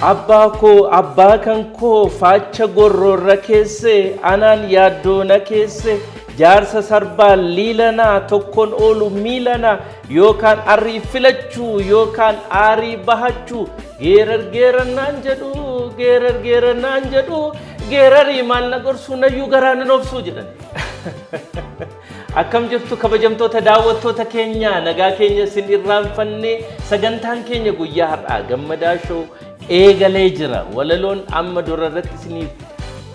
abbaa kan koo faacha gorroorra keesse anaan yaaddoona keesse jaarsa sarbaa liilanaa tokkoon oolu miilanaa yookaan arrii filachuu yookaan aarii bahachuu geerarnaan jedhu geerarii maal na gorsuu nayyuu garaan hin obsuu jedhan. Akkam jirtu kabajamtoota daawwattoota keenya nagaa keenya sin irraanfannee sagantaan keenya guyyaa har'aa gammadaa show eegalee jira. Walaloon amma durarratti isiniif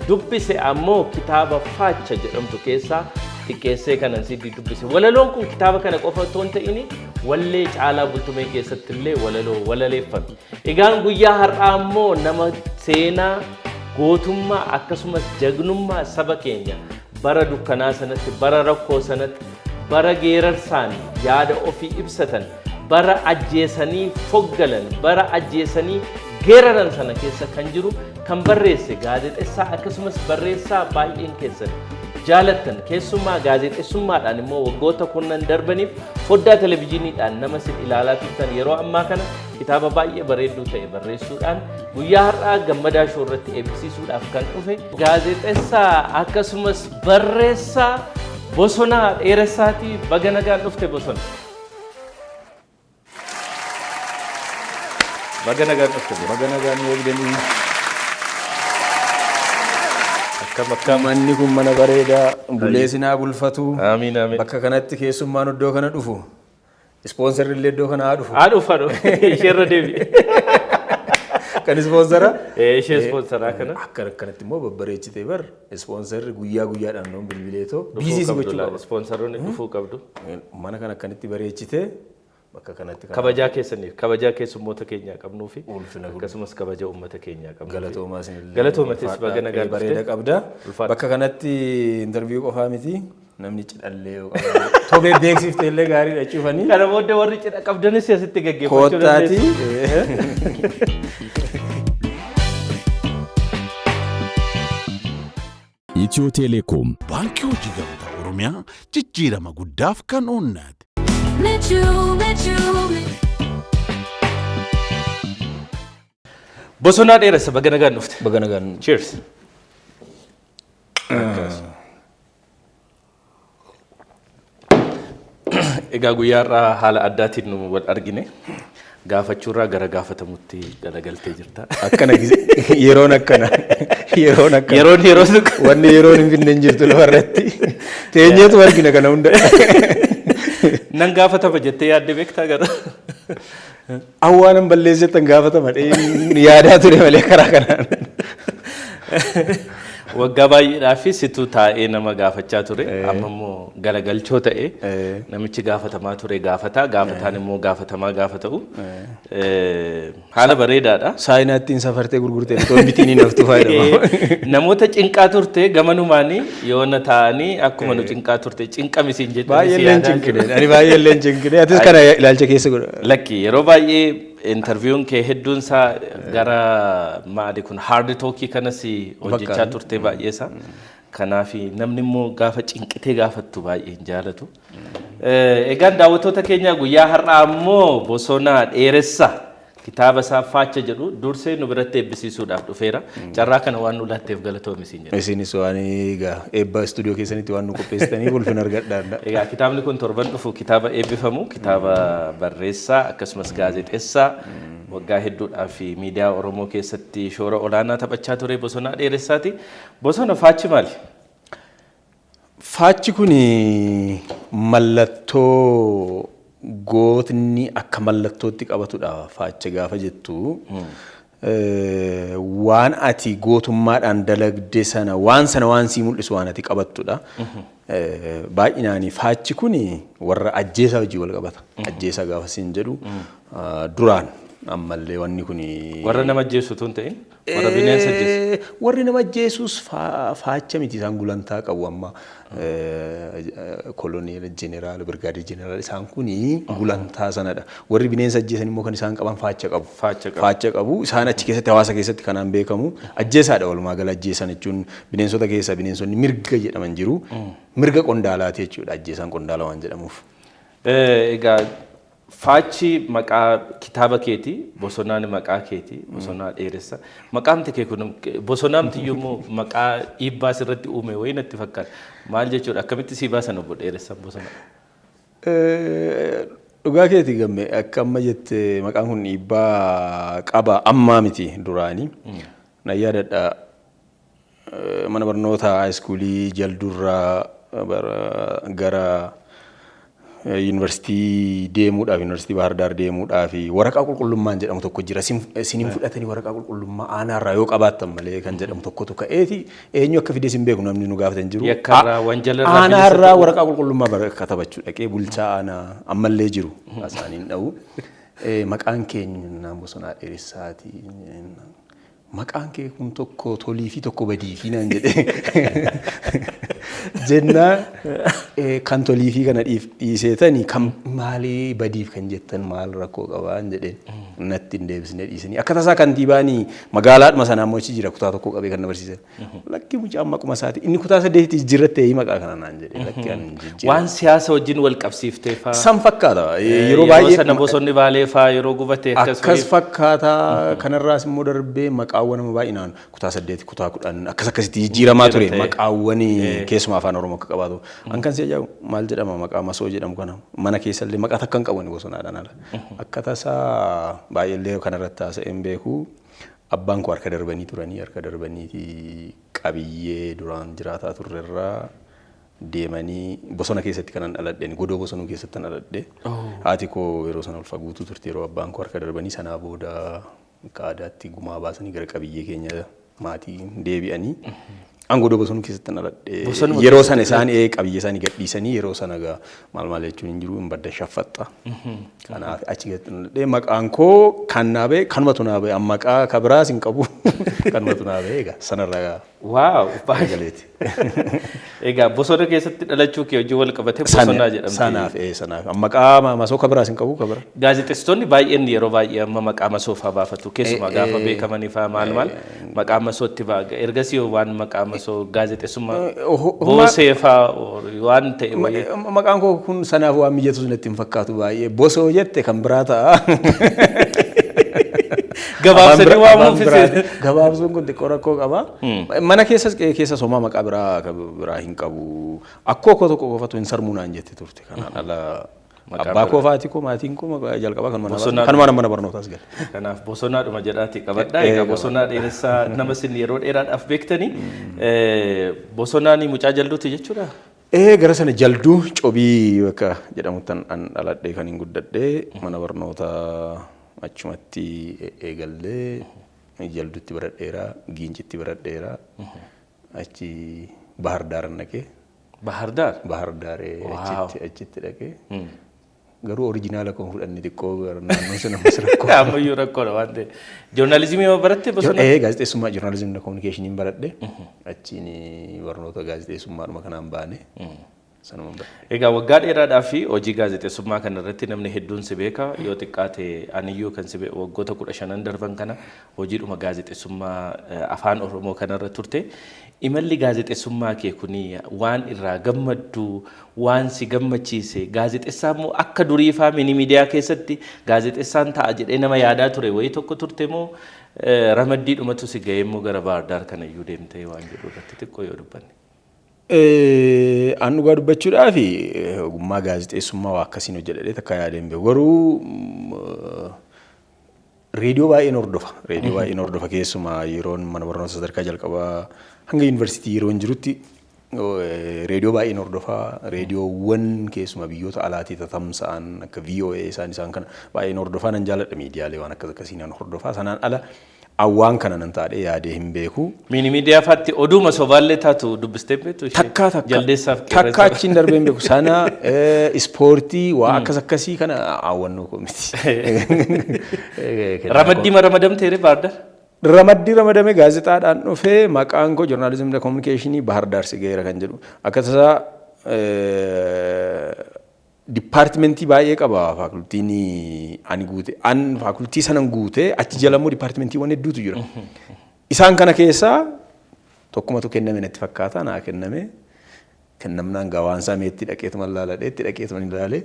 dubbise ammoo kitaaba Faacha jedhamtu keessaa xiqqeessee kanan sitti dubbise. Walaloon kun kitaaba kana qofa otoo hin ta'in wallee Caalaa Bultumee keessatti illee walaloo walaleeffame. Egaan guyyaa har'aa ammoo nama seenaa gootummaa akkasumas jagnummaa saba keenya bara dukkanaa sanatti bara rakkoo sanatti bara geerarsaan yaada ofii ibsatan bara ajjeesanii foggalan bara ajjeesanii geeraran sana keessa kan jiru kan barreesse gaazexeessaa akkasumas barreessaa baay'een keessan jaalattan keessumaa gaazexeessummaadhaan immoo waggoota kurnan darbaniif foddaa televiziyooniidhaan nama sin ilaalaa turtan yeroo ammaa kana kitaaba baay'ee bareedduu ta'e barreessuudhaan guyyaa har'aa gammadaa show irratti eebbisiisuudhaaf kan dhufe gaazexeessaa akkasumas barreessaa Bosonaa Dheeressaatii baga nagaan dhufte Bosona. Baga nagaan dhufte. Baga nagaan eegdanii. Akkam manni kun mana bareedaa buleesinaa bulfatu. Amiin amiin. Bakka kanatti keessummaan iddoo kana dhufu. Ispoonsarri illee iddoo kana dhufu. Dhufa. Isheerra deebi'e. Kan ispoonsara? Ishee ispoonsaraa kana. Akkanatti immoo babbareechitee bar ispoonsarri guyyaadhaan noon bilbileetoo biizii gochuu qaba. Ispoonsaroonni dhufuu qabdu. Mana kana akkanitti bareechitee bakka kanatti kabajaa keessaniif kabajaa keessummoota keenyaa qabnuu fi akkasumas kabaja uummata keenyaa qabnu. Galatoomaa isinillee. Galatoomatis baga nagaan dhufte. Bareeda qabda. Bakka kanatti interviyuu qofaa miti. Namni cidhallee tobee beeksiftee illee gaariidha cufanii. Kana booddee warri cidha qabdanis asitti gaggeeffachuu dandeessu. Itiyoo Teleekoom baankii hojii gamtaa Oromiyaa jijjiirama guddaaf kan oonnate. Bosonaa Dheeressa baga nagaan dhufte. Baga nagaan. Cheers. Egaa guyyaa irraa haala addaatiin nu wal argine gaafachuurraa gara gaafatamutti galagaltee jirta. Akkana yeroon akkana. Yeroon wanni yeroon hin finne hin jirtu lafarratti. Teenyeetu argina kana hunda. Nan gaafatama jettee yaadde beektaa gara. Awwaanan balleessettan gaafatama yaadaa ture malee karaa kanaan. Waggaa baay'eedhaaf situ taa'ee nama gaafachaa ture. Amma immoo galagalchoo ta'e namichi gaafatamaa ture gaafataan immoo gaafatamaa gaafa ta'u. Haala bareedaadha. Saayinaattiin safartee gurgurtee toon bitiin hin haftu fayyadama. Namoota cinqaa turte gamanumaanii yoona taa'anii akkuma nu cinqaa turte cinqamisiin jettanii baay'eelleen cinqine. Ani baay'eelleen cinqine. Atis kana ilaalcha keessa godha. Lakki yeroo baay'ee interviewun kee hedduun isaa gara maali kun hard talkii kanas hojjechaa turte baay'eesa. Kanaaf namni immoo gaafa cinqitee gaafattu baay'ee hin jaalatu. Egaan daawwattoota keenya guyyaa har'aa ammoo Bosonaa Dheeressa kitaaba isaa Faacha jedhu dursee nu biratti eebbisiisuudhaaf dhufeera. Carraa kana waan nu laatteef galatoomi isin jedha. Isinis waan egaa eebba istuudiyoo keessanitti waan nu qopheessitaniif ulfina argadhaadha. Egaa kitaabni kun torban dhufu kitaaba eebbifamu kitaaba barreessaa akkasumas gaazexeessaa waggaa hedduudhaaf miidiyaa Oromoo keessatti shoora olaanaa taphachaa ture Bosonaa Dheeressaati. Bosona Faachi maali? Faachi kun mallattoo gootni akka mallattootti qabatudha. Faacha gaafa jettu waan ati gootummaadhaan dalagde sana waan sii mul'isu waan ati qabattudha. Baay'inaan faachi kun warra ajjeesaa hojii wal qabata. Ajjeesaa gaafa siin jedhu duraan ammallee wanni kun warra nama ajjeesu tun ta'in warra bineensa ajjeesu. Warri nama ajjeesus faacha miti isaan gulantaa qabu amma koloneel jeneraal birgaadir jeneraal isaan kun gulantaa sanadha. Warri bineensa ajjeesan immoo kan isaan qaban faacha qabu. Faacha qabu isaan achi keessatti hawaasa keessatti kanaan beekamu ajjeesaadha walumaa gala ajjeesan jechuun bineensota keessa bineensonni mirga jedhaman jiru. Mirga qondaalaati jechuudha ajjeesan qondaala waan jedhamuuf. Egaa Faachi maqaa kitaaba keetii, bosonaan maqaa keetii, bosonaa dheeressa. Maqaamti kee kun bosonaamti yommuu maqaa dhiibbaa sirratti uume wayii natti fakkaata. Maal jechuudha? Akkamitti sii baasan obbo Dheeressa bosonaa? Dhugaa keetii gamme akka amma jette maqaan kun dhiibbaa qaba ammaa miti duraanii. Na yaadadha mana barnoota haayiskuulii jalduurraa gara yuunivarsiitii deemuudhaaf yuunivarsiitii Bahar Daar deemuudhaaf waraqaa qulqullummaan jedhamu tokko jira. Isiniin fudhatanii waraqaa qulqullummaa aanaarraa yoo qabaattan malee kan jedhamu tokkotu ka'eeti. Eenyu akka fides hin beeku namni nu gaafatan jiru. Aanaarraa waraqaa qulqullummaa katabachuu dhaqee bulchaa aanaa ammallee jiru isaaniin dha'u. Maqaan keenya Bosonaa Dheeressaati. Maqaan kee kun tokko tolii fi tokko badii fi naan jedhee jennaa kan tolii fi kana dhiiseetanii kan maalii badiif kan jettan maal rakkoo qabaan jedhee natti hin deebisne dhiisanii akka tasaa kantiibaanii magaalaadhuma sanaa immoo achi jira kutaa tokko qabee kan na barsiisan lakki mucaan maquma isaati inni kutaa 8 jijjiirrattee maqaa kana naan jedhee lakki an jijjiirra waan siyaasa wajjin wal qabsiiftee faa san fakkaata yeroo baay'ee sana bosonni baalee faa yeroo gubatee akkas fakkaata kanarraas immoo darbee maqaawwan baay'inaan kutaa 8 kutaa 10 akkasitti jijjiiramaa ture maqaawwan keessumaa afaan Oromoo akka qabaatu an kan si ajaa'ibu maal jedhama maqaa masoo jedhamu kana mana keessallee maqaa takka hin qabu bosonaadhaan ala akka tasaa baay'eellee kanarratti haasa'een beeku abbaan koo harka darbanii turanii harka darbaniiti qabiyyee duraan jiraataa turrerraa deemanii bosona keessatti kanan dhaladheen godoo bosonuu keessatti kan dhaladhe haati koo yeroo sana ulfa guutuu turte yeroo abbaan koo harka darbanii sanaa booda kaadaatti gumaa baasanii gara qabiyyee keenya maatii deebi'anii godoo bosonuu keessatti dhaladhe yeroo sana isaan qabiyyee isaanii gadhiisanii yeroo sana maal jechuun hin jiru hin badda shaffaxxa kanaaf achi gadhiisanii maqaan koo kan naabee kanumatu naabee maqaa kabiraas hin qabu kanumatu naabee egaa sanarraa waaw baay'eeti egaa bosona keessatti dhalachuu kee hojii wal qabatee bosonaa jedhamti sanaaf maqaa masoo kabiraas hin qabu kabira gaazexeessitoonni baay'een yeroo baay'ee amma maqaa masoo faa baafatu keessumaa gaafa beekamanii faa maal maqaa masootti baaga ergasii waan maqaa masoo gaazexeessummaa boosee faa waan ta'e wayii maqaan koo kun sanaaf waan mijatus natti hin fakkaatu baay'ee bosoo jette kan biraa ta'a gabaabsanii waamuufise gabaabsuun kun xiqqoo rakkoo qaba mana keessa somaa maqaa biraa hin qabu akkoo koo tokko qofatu hin sarmuu naan jette turte kanaan ala abbaa koo faatii koo maatiin koo jalqabaa kan mana barnootaas gale kanaaf bosonaadhuma jedhaati qabadhaa egaa bosonaa dheeressaa nama isin yeroo dheeraadhaaf beektanii bosonaanii mucaa jalduuti jechuudha gara sana jalduu cobii bakka jedhamuttan an dhaladhee kan hin guddadhee mana barnootaa achumatti eegallee jaldutti baradheeraa giincitti baradheeraa achi Bahar Daar naqee Bahar Daar achitti dhaqee garuu oriijinaala kan fudhanne xiqqoo naannoo sana mas rakkoo ammayyuu rakkoodha waan ta'e joornaalizimii yoo baratte bosona gaazexeessummaa joornaalizimii kominikeeshiniin baradhe achiin barnoota gaazexeessummaadhuma kanaan baane egaa waggaa dheeraadhaaf hojii gaazexeessummaa kana irratti namni hedduun si beeka yoo xiqqaate aniyyuu kan si beeku waggoota 15 darban kana hojiidhuma gaazexeessummaa afaan Oromoo kanarra turte imalli gaazexeessummaa kee kuni waan irraa gammaddu waan si gammachiise gaazexeessaa immoo akka duriifaa mini miidiyaa keessatti gaazexeessaan ta'a jedhee nama yaadaa ture wayii tokko turte moo ramaddii dhumatu si ga'ee immoo gara Bahar Daar kana iyyuu deemtee waan jedhu irratti xiqqoo yoo dubbanne. An dhugaa dubbachuudhaaf ogummaa gaazexeessummaa waa akkasiin hojjedhee takka yaadeen beeku garuu reediyoo baay'een hordofa keessumaa yeroon mana barnoota sadarkaa jalqabaa hanga yuunivarsiitii yeroon jirutti reediyoo baay'een hordofaa reediyoowwan keessumaa biyyoota alaatii tatamsa'an akka VOA isaan kana baay'een hordofaa nan jaalladha miidiyaalee waan akkasiin nan hordofaa sanaan ala awwaan kana nan taadhee yaadee hin beeku. Mini miidiyaa faatti oduuma sobaallee taatu dubbistee beektu takka achiin darbee hin beeku sana ispoortii waa akkasii kana awwannoo koo miti. Ramaddii ramadamtee Bahar Daar? Ramaddii ramadame gaazexaadhaan dhufee maqaan koo joornaalizimii kominikeeshinii Bahar Daar si ga'eera kan jedhu akka tasaa dipaartimentii baay'ee qaba faakultiin ani guute an faakultii sanan guute achi jala immoo dipaartimentiiwwan hedduutu jira isaan kana keessaa tokkumatu kenname natti fakkaata naa kennamnaan gawaansaa meetti dhaqeetuma ilaaladhe itti dhaqeetuma ilaalee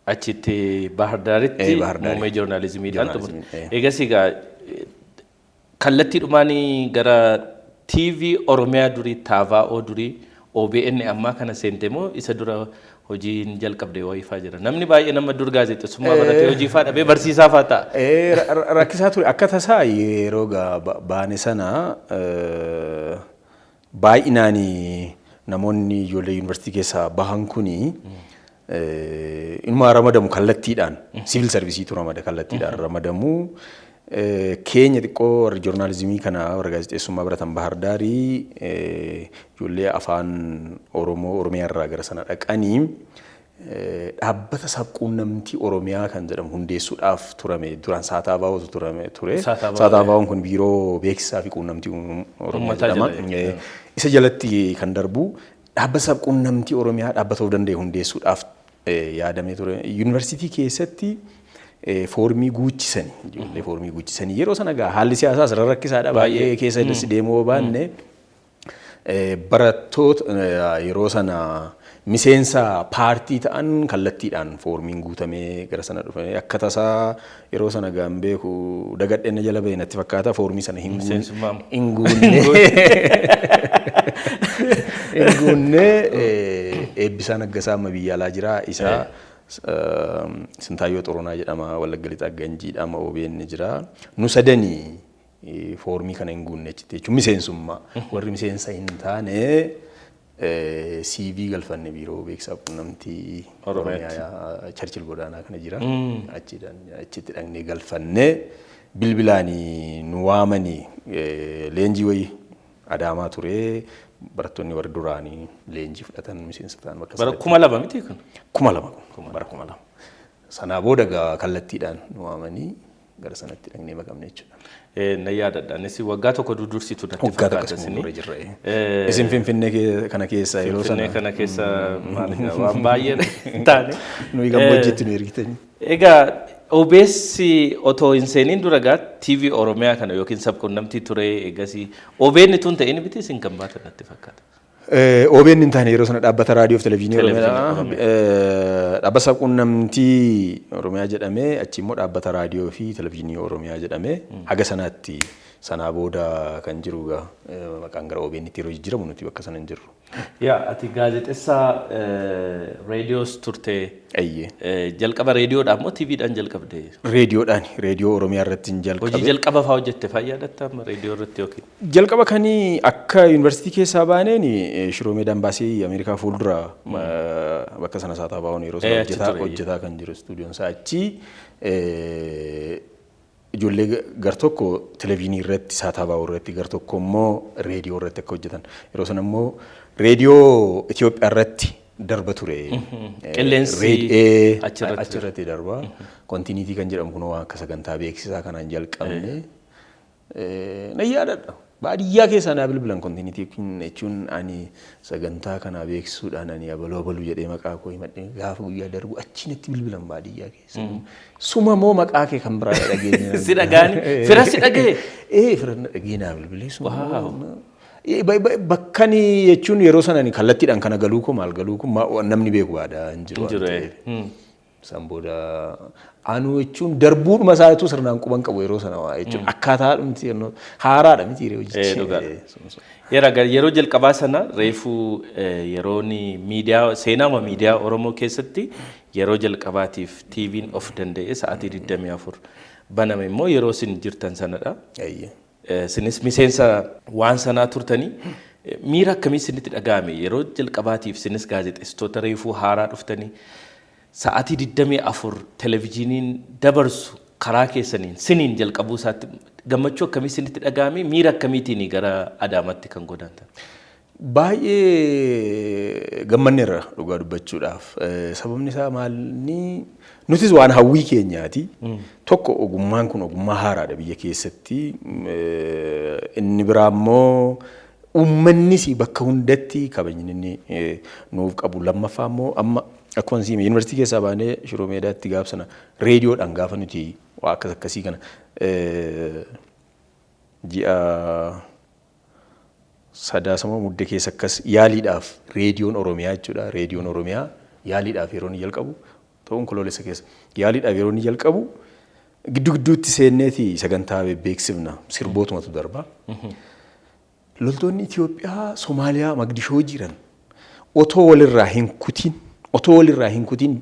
achitti Bahar Daaritti Bahar Daari. muummee joornaalizimiidhaan Joornaalizimii, xumurte. Egas egaa kallattiidhumaan gara TV Oromiyaa durii TVO durii OBN ammaa kana seente moo isa dura hojiin jalqabde wayifaa jira. Namni baay'ee nama dur gaazexeessummaa baratee hojii faa dhabee barsiisaa faa ta'a. Rakkisaa ture akka tasaa yeroo baane sana baay'inaan namoonni ijoollee yuunivarsiitii keessaa bahan kuni inuma ramadamu kallattiidhaan siivil sarviisiitu ramada kallattiidhaan ramadamu. Keenya xiqqoo warri joornaalizimii kana warra gaazexeessummaa baratan Bahar Daarii ijoollee afaan Oromiyaa irraa gara sana dhaqanii dhaabbata sabquunnamtii Oromiyaa kan jedhamu hundeessuudhaaf turame duraan Saataabaawutu ture. Saataabaawun kun biiroo beeksisaa fi quunnamtii Oromiyaa jedhama. Isa jalatti kan darbu dhaabbata sabquunnamtii Oromiyaa dhaabbata of danda'e hundeessuudhaaf yaadamee ture. Yuunivarsiitii keessatti foormii guuchisanii ijoollee foormii guuchisanii yeroo sana gaa haalli siyaasaas rakkisaadha baay'ee keessa deemuu baanne barattoota yeroo sana miseensa paartii ta'an kallattiidhaan foormiin guutamee gara sana dhufe akka tasaa yeroo sana gaan beeku dagadheen jala ba'e natti fakkaata foormii sana hin guunne Eebbisaa Naggasaa amma biyya alaa jira isaa Sintaayyoo Xoronaa jedhama Wallagga Lixaa Ganjiidhama OBN jira nu sadanii foormii kana hin guunne jechuun miseensummaa warri miseensa hin taane CV galfanne biiroo beeksisaa quunnamtii Oromiyaa Charchil Godaanaa kana jira achitti dhaqnee galfanne bilbilaanii nu waamanii leenjii wayii Adaamaa ture barattoonni warri duraanii leenjii fudhatan miseensa ta'an bakka bara 2002 miti kun 2002 bara 2002 sanaa booda kallattiidhaan nu waamanii gara sanatti dhaqnee makamne jechuudha. Na yaadadha anis waggaa tokko dursitu natti fakkaata isin jirre. Isin Finfinnee kana keessa yeroo sana Finfinnee kana keessa maal waan baay'ee taane nuyi gammoojjiitti nu ergitanii. Egaa OBS otoo hin seeniin dura gaa TV Oromiyaa kana yookiin sabquunnamtii ture egasii OBN tun ta'in biti isin kan baatan natti fakkaata. OBN hin taane yeroo sana dhaabbata raadiyoo fi televezyiinii Oromiyaa dhaabbata sabquunnamtii Oromiyaa jedhamee achi immoo dhaabbata raadiyoo fi televezyiinii Oromiyaa jedhamee haga sanaatti sanaa booda kan jiru maqaan gara OBN itti yeroo jijjiiramu nuti bakka sana hin jirru. Yaa ati gaazexeessaa reediyoos turte. Jalqaba reediyoodhaan moo TVdhaan jalqabde? Reediyoo Oromiyaa irratti hin jalqabe. Hojii jalqaba fa'aa hojjette fayyadatta amma reediyoo irratti yookiin? Jalqaba kanii akka yuunivarsiitii keessaa baaneen Shiroo Meedaan baasee Ameerikaa fuuldura bakka sana Saataabaawun yeroo sana hojjetaa kan jiru istuudiyoon isaa achi ijoollee gar tokko televezyiinii irratti Saataabaawun irratti gar tokko immoo reediyoo irratti akka hojjetan yeroo sana immoo reediyoo Itoophiyaa irratti darba ture. Qilleensi achirratti darba. Kontiiniitii kan jedhamu kun waan akka sagantaa beeksisaa kanaan jalqabne na yaadadha. Baadiyyaa keessaa naa bilbilan kontiiniitii jechuun ani sagantaa kana beeksisuudhaan ani abaluu jedhee maqaa koo himadhe gaafa guyyaa darbu achitti bilbilan baadiyyaa keessa. Suma moo maqaa kee kan biraa dhageenya. Si dhagaani? Fira si dhagee? Fira dhagee naa bilbilee suma. Bakkani jechuun yeroo sana kallattiidhaan kana galuu koo maal galuu koo namni beeku baada hin jiru. San booda anu jechuun darbuudhuma isaatu sirnaan quban qabu yeroo sana waa jechuun akkaataa dhumti haaraadha miti yeroo jalqabaa sana reefuu yeroon miidiyaa seenaama miidiyaa Oromoo keessatti yeroo jalqabaatiif TV'n of danda'e sa'aatii 24 baname immoo yeroo isin jirtan sanadha. Sinis miseensa waan sanaa turtanii miira akkamii isinitti dhaga'ame yeroo jalqabaatiif sinis gaazexeessitoota reefuu haaraa dhuftanii sa'aatii 24 televezyiiniin dabarsu karaa keessaniin siniin jalqabuu isaatti gammachuu akkamii isinitti dhaga'ame miira akkamiitiin gara Adaamaatti kan godaantan? Baay'ee gammanneerra dhugaa dubbachuudhaaf sababni isaa maalni nutis waan hawwii keenyaati. Tokko ogummaan kun ogummaa haaraadha biyya keessatti. Inni biraa immoo uummannis bakka hundatti kabajni inni nuuf qabu. Lammaffaa immoo amma akkuma siime yuunivarsiitii keessaa baanee Shiroo Meedaatti gaafsana reediyoodhaan gaafa nuti waa akkas akkasii kana ji'a sadaasamoo mudde keessa akkas yaaliidhaaf reediyoon Oromiyaa jechuudha. Reediyoon Oromiyaa yaaliidhaaf yeroo inni jalqabu ta'uun kololeessa keessa yaaliidhaaf yeroo inni jalqabu giddu gidduutti seenneeti sagantaa beeksifna sirbootumatu darba. Loltoonni Itoophiyaa Somaaliyaa Magdishoo jiran otoo walirraa hin kutin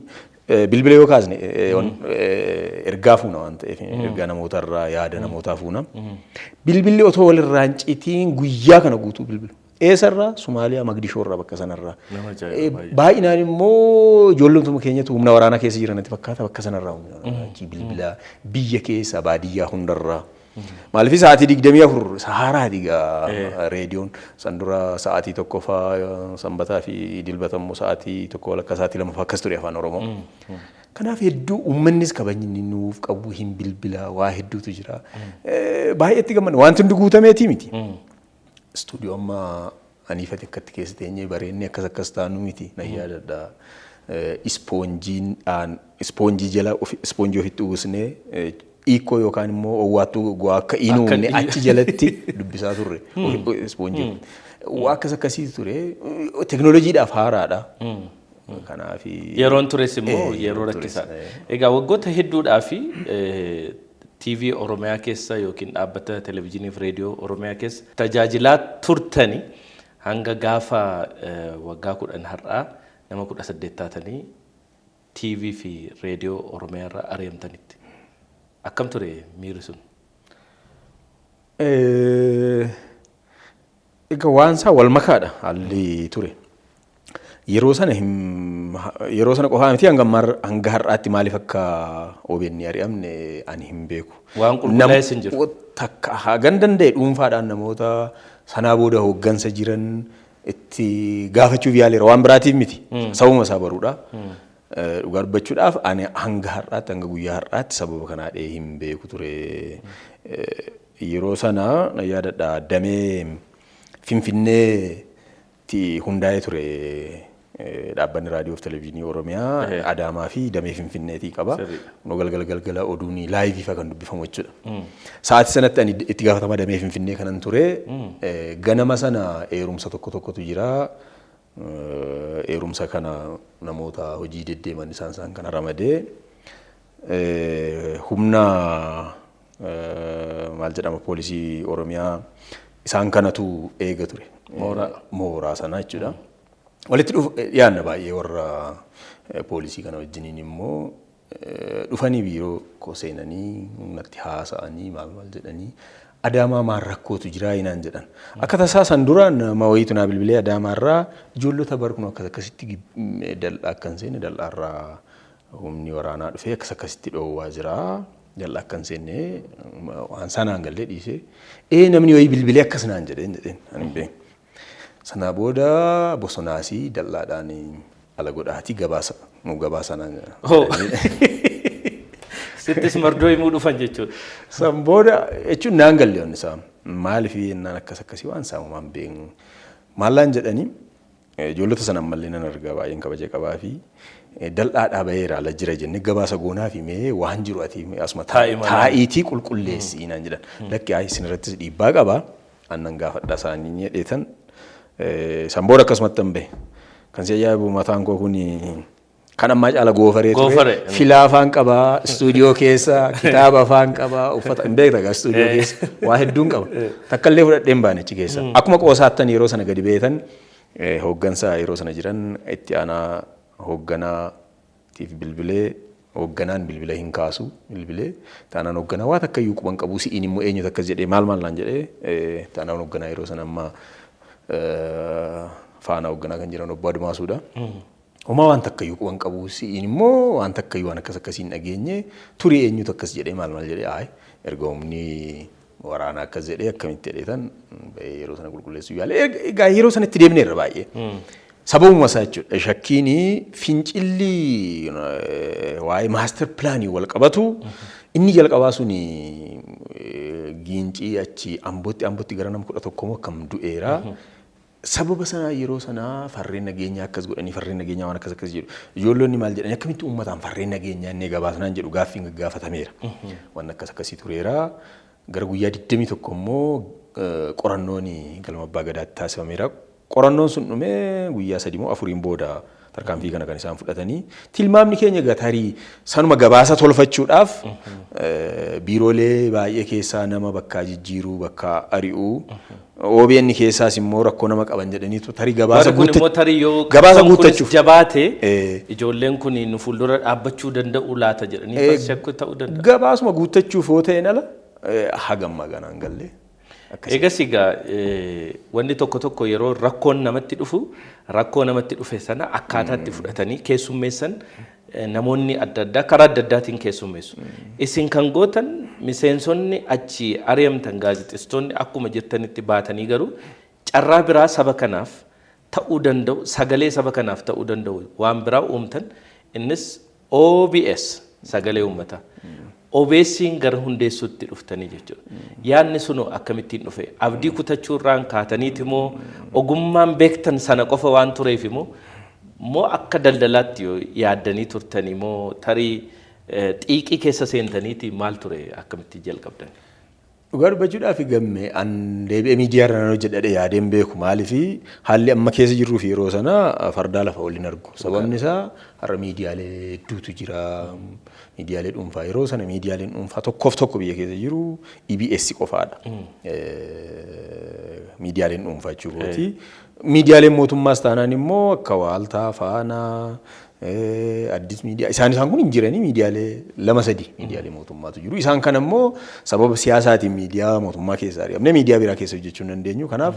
bilbila yoo kaasne ergaa fuuna waan ta'eef ergaa namootarraa yaada namootaa fuuna. Bilbilli otoo walirraa hin citiin guyyaa kana guutuu bilbila. Eessarraa Somaaliyaa Magdishoorraa bakka sanarraa. Baay'inaan immoo ijoollotuma keenyatu humna waraanaa keessa jiranitti fakkaata bakka sanarraa bilbila biyya keessa baadiyyaa hundarraa. Maaliif sa'aatii 24 Saharaa diga reediyoon san dura sa'aatii tokko faa sanbataa fi dilbata immoo sa'aatii tokko walakkaa sa'aatii lama faa akkas ture afaan Oromoo. Kanaaf hedduu uummannis kabajni nuuf qabu hin bilbila waa hedduutu jira. Baay'eetti gammadna wanti hundi guutameetii miti. Istuudiyoo amma aniifate akkatti keessa teenyee bareennee akkas taanu miti na yaadadha. Ispoonjii jala ispoonjii ofitti uwwisnee Iko yookaan immoo owwaattuu akka inuumne achi jalatti dubbisaa turre ispoonjii. Waa akkasii ture teknooloojiidhaaf haaraadha. Kanaaf yeroon tures immoo yeroo rakkisaadha. Egaa waggoota hedduudhaaf TV Oromiyaa keessa yookiin dhaabbata televezyiinii fi reediyoo Oromiyaa keessa tajaajilaa turtanii hanga gaafa waggaa 10 har'aa nama 18 taatanii TV fi reediyoo Oromiyaa irraa ari'amtanitti. Akkam ture miirri sun? Egaa waan isaa wal makaadha haalli ture. Yeroo sana qofaa miti hanga har'aatti maaliif akka OBN ari'amne ani hin beeku. Waan qulqullaa'es hin jiru. Takka hagan danda'e dhuunfaadhaan namoota sanaa booda hooggansa jiran itti gaafachuuf yaaleera waan biraatiif miti. Sababuma isaa baruudha. Dhugaa dubbachuudhaaf ani hanga har'aatti hanga guyyaa har'aatti sababa kanaa dhee hin beeku ture. Yeroo sana na yaadadha damee Finfinneetti hundaa'ee ture dhaabbanni raadiyoo fi televezyiinii Oromiyaa Adaamaa fi damee Finfinneetii qaba. Nu galgala oduun laayivii fa kan dubbifamu jechuudha. Sa'aatii sanatti ani itti gaafatama damee Finfinnee kanan ture. Ganama sana eerumsa tokkotu jira. Eerumsa kana namoota hojii deddeeman isaan kana ramadee humna maal jedhama poolisii Oromiyaa isaan kanatu eega ture. Mooraa sana jechuudha. Walitti yaadna baay'ee warra poolisii kana wajjiniin immoo dhufanii biiroo koo seenanii natti haasa'anii maal jedhanii Adaamaa maal rakkootu jira inaan jedhan. Akka tasaa san duraan nama wayiitu naa bilbilee Adaamaarraa ijoollota barkunu akkasitti dal'aa akkan seenne dal'aarraa humni waraanaa dhufee akkasitti dhoowwaa jira. Dal'aa akkan seenne waan sanaan gallee dhiisee namni wayii bilbilee akkas naan jedheen ani beeku. Sana booda bosonaasii dal'aadhaan ala godhaatii gabaasa naan jedhan. Sittis mardoo himuu dhufan jechuudha. San booda jechuun naan galle onni isaa maaliif yennaan akkasii waan saamumaan beeknu. Maallaan jedhanii ijoollota sana ammallee nan argaa baay'een kabaja qabaa fi dal'aadhaa baheera ala jira jenne gabaasa goonaa fi mee waan jiru ati asuma taa'iitii qulqulleessii naan jedhan. Lakki isinirrattis dhiibbaa qabaa annan gaafadhaa isaanii dheetan. San booda akkasumatti hin bahe. Kan si ajaa'ibu mataan koo kuni kan ammaa caala goofaree ture. Filaa afaan qabaa, istuudiyoo keessa, kitaaba afaan qabaa, uffata hin beekta gaa istuudiyoo keessa waa hedduun qaba. Takkallee fudhadhee hin baane achi keessa. Akkuma qoosaattan yeroo sana gadi beetan hooggansa yeroo sana jiran itti aanaa hoogganaatiif bilbilee hoogganaan bilbila hin kaasu bilbilee taanaan hoogganaa waa takka iyyuu quban qabu si'iin immoo eenyutu akkas jedhee maal naan jedhee taanaan hoogganaa yeroo sana amma faana hoogganaa kan jiran obbo Admaasuudha. Uma waan takka iyyuu quban qabu si'iin immoo waan takka iyyuu waan akkasiin dhageenye turii eenyutu akkas jedhee maal jedhee erga humni waraanaa akkas jedhee akkamitti jedheetan yeroo sana qulqulleessuu yaale. Egaa yeroo sanatti deemneerra baay'ee. Sababuma isaa jechuudha. Shakkiin fincilli waa'ee maaster pilaanii wal qabatu inni jalqabaa suni giincii achi ambootti gara nama 11 akkam du'eera. Sababa sana yeroo sana farreen nageenyaa akkas godhanii farreen nageenyaa waan akkas jedhu. Ijoollonni maal jedhanii akkamitti uummataan farreen nageenyaa inni gabaasnaan jedhu gaaffiin gaafatameera. Waan akkasii tureera. Gara guyyaa 21 immoo qorannoon galma abbaa gadaatti taasifameera. Qorannoon sun dhumee guyyaa 3 moo 4 booda tarkaanfii kana kan isaan fudhatanii tilmaamni keenya gatarii sanuma gabaasa tolfachuudhaaf biiroolee baay'ee keessaa nama bakka jijjiiruu bakka ari'uu OBN keessaas immoo rakkoo nama qaban jedhaniitu tarii gabaasa guuttachuuf jabaate ijoolleen kun nu fuuldura dhaabbachuu danda'u laata jedhanii shakku ta'uu danda'a. Gabaasuma guuttachuuf yoo ta'een ala hagamma ganaan gallee. Egas egaa wanti tokko yeroo rakkoon namatti dhufe sana akkaataatti fudhatanii keessummeessan namoonni adda addaa karaa adda addaatiin keessummeessu. Isin kan gootan miseensonni achi ari'amtan gaazexeessitoonni akkuma jettanitti baatanii garuu carraa biraa saba kanaaf ta'uu danda'u sagalee saba kanaaf ta'uu danda'u waan biraa uumtan innis OBS sagalee uummataa. OBS'n gara hundeessuutti dhuftanii jechuudha. Yaadni sunu akkamittiin dhufe abdii kutachuurraan kaataniiti moo ogummaan beektan sana qofa waan tureef moo akka daldalaatti yaaddanii turtanii moo tarii xiiqii keessa seentaniiti maal ture akkamittiin jalqabdan? Dhugaa dubbachuudhaaf gammee an deebi'ee miidiyaa irra hojjedhadhe yaadeen beeku maaliifi haalli amma keessa jirruu fi yeroo sana fardaa lafa waliin argu. Sababni isaa har'a miidiyaalee hedduutu jira. Miidiyaalee dhuunfaa yeroo sana miidiyaaleen dhuunfaa tokko biyya keessa jiru EBS qofaadha. Miidiyaaleen dhuunfaa jechuudha. Miidiyaaleen mootummaas taanaan immoo akka Waaltaa, Faanaa, Addis miidiyaa isaan kun hin jiranii miidiyaalee 2-3 miidiyaalee mootummaatu jiru. Isaan kan immoo sababa siyaasaatiin miidiyaa mootummaa keessaa ari'amne miidiyaa biraa keessa hojjechuu hin dandeenyu. Kanaaf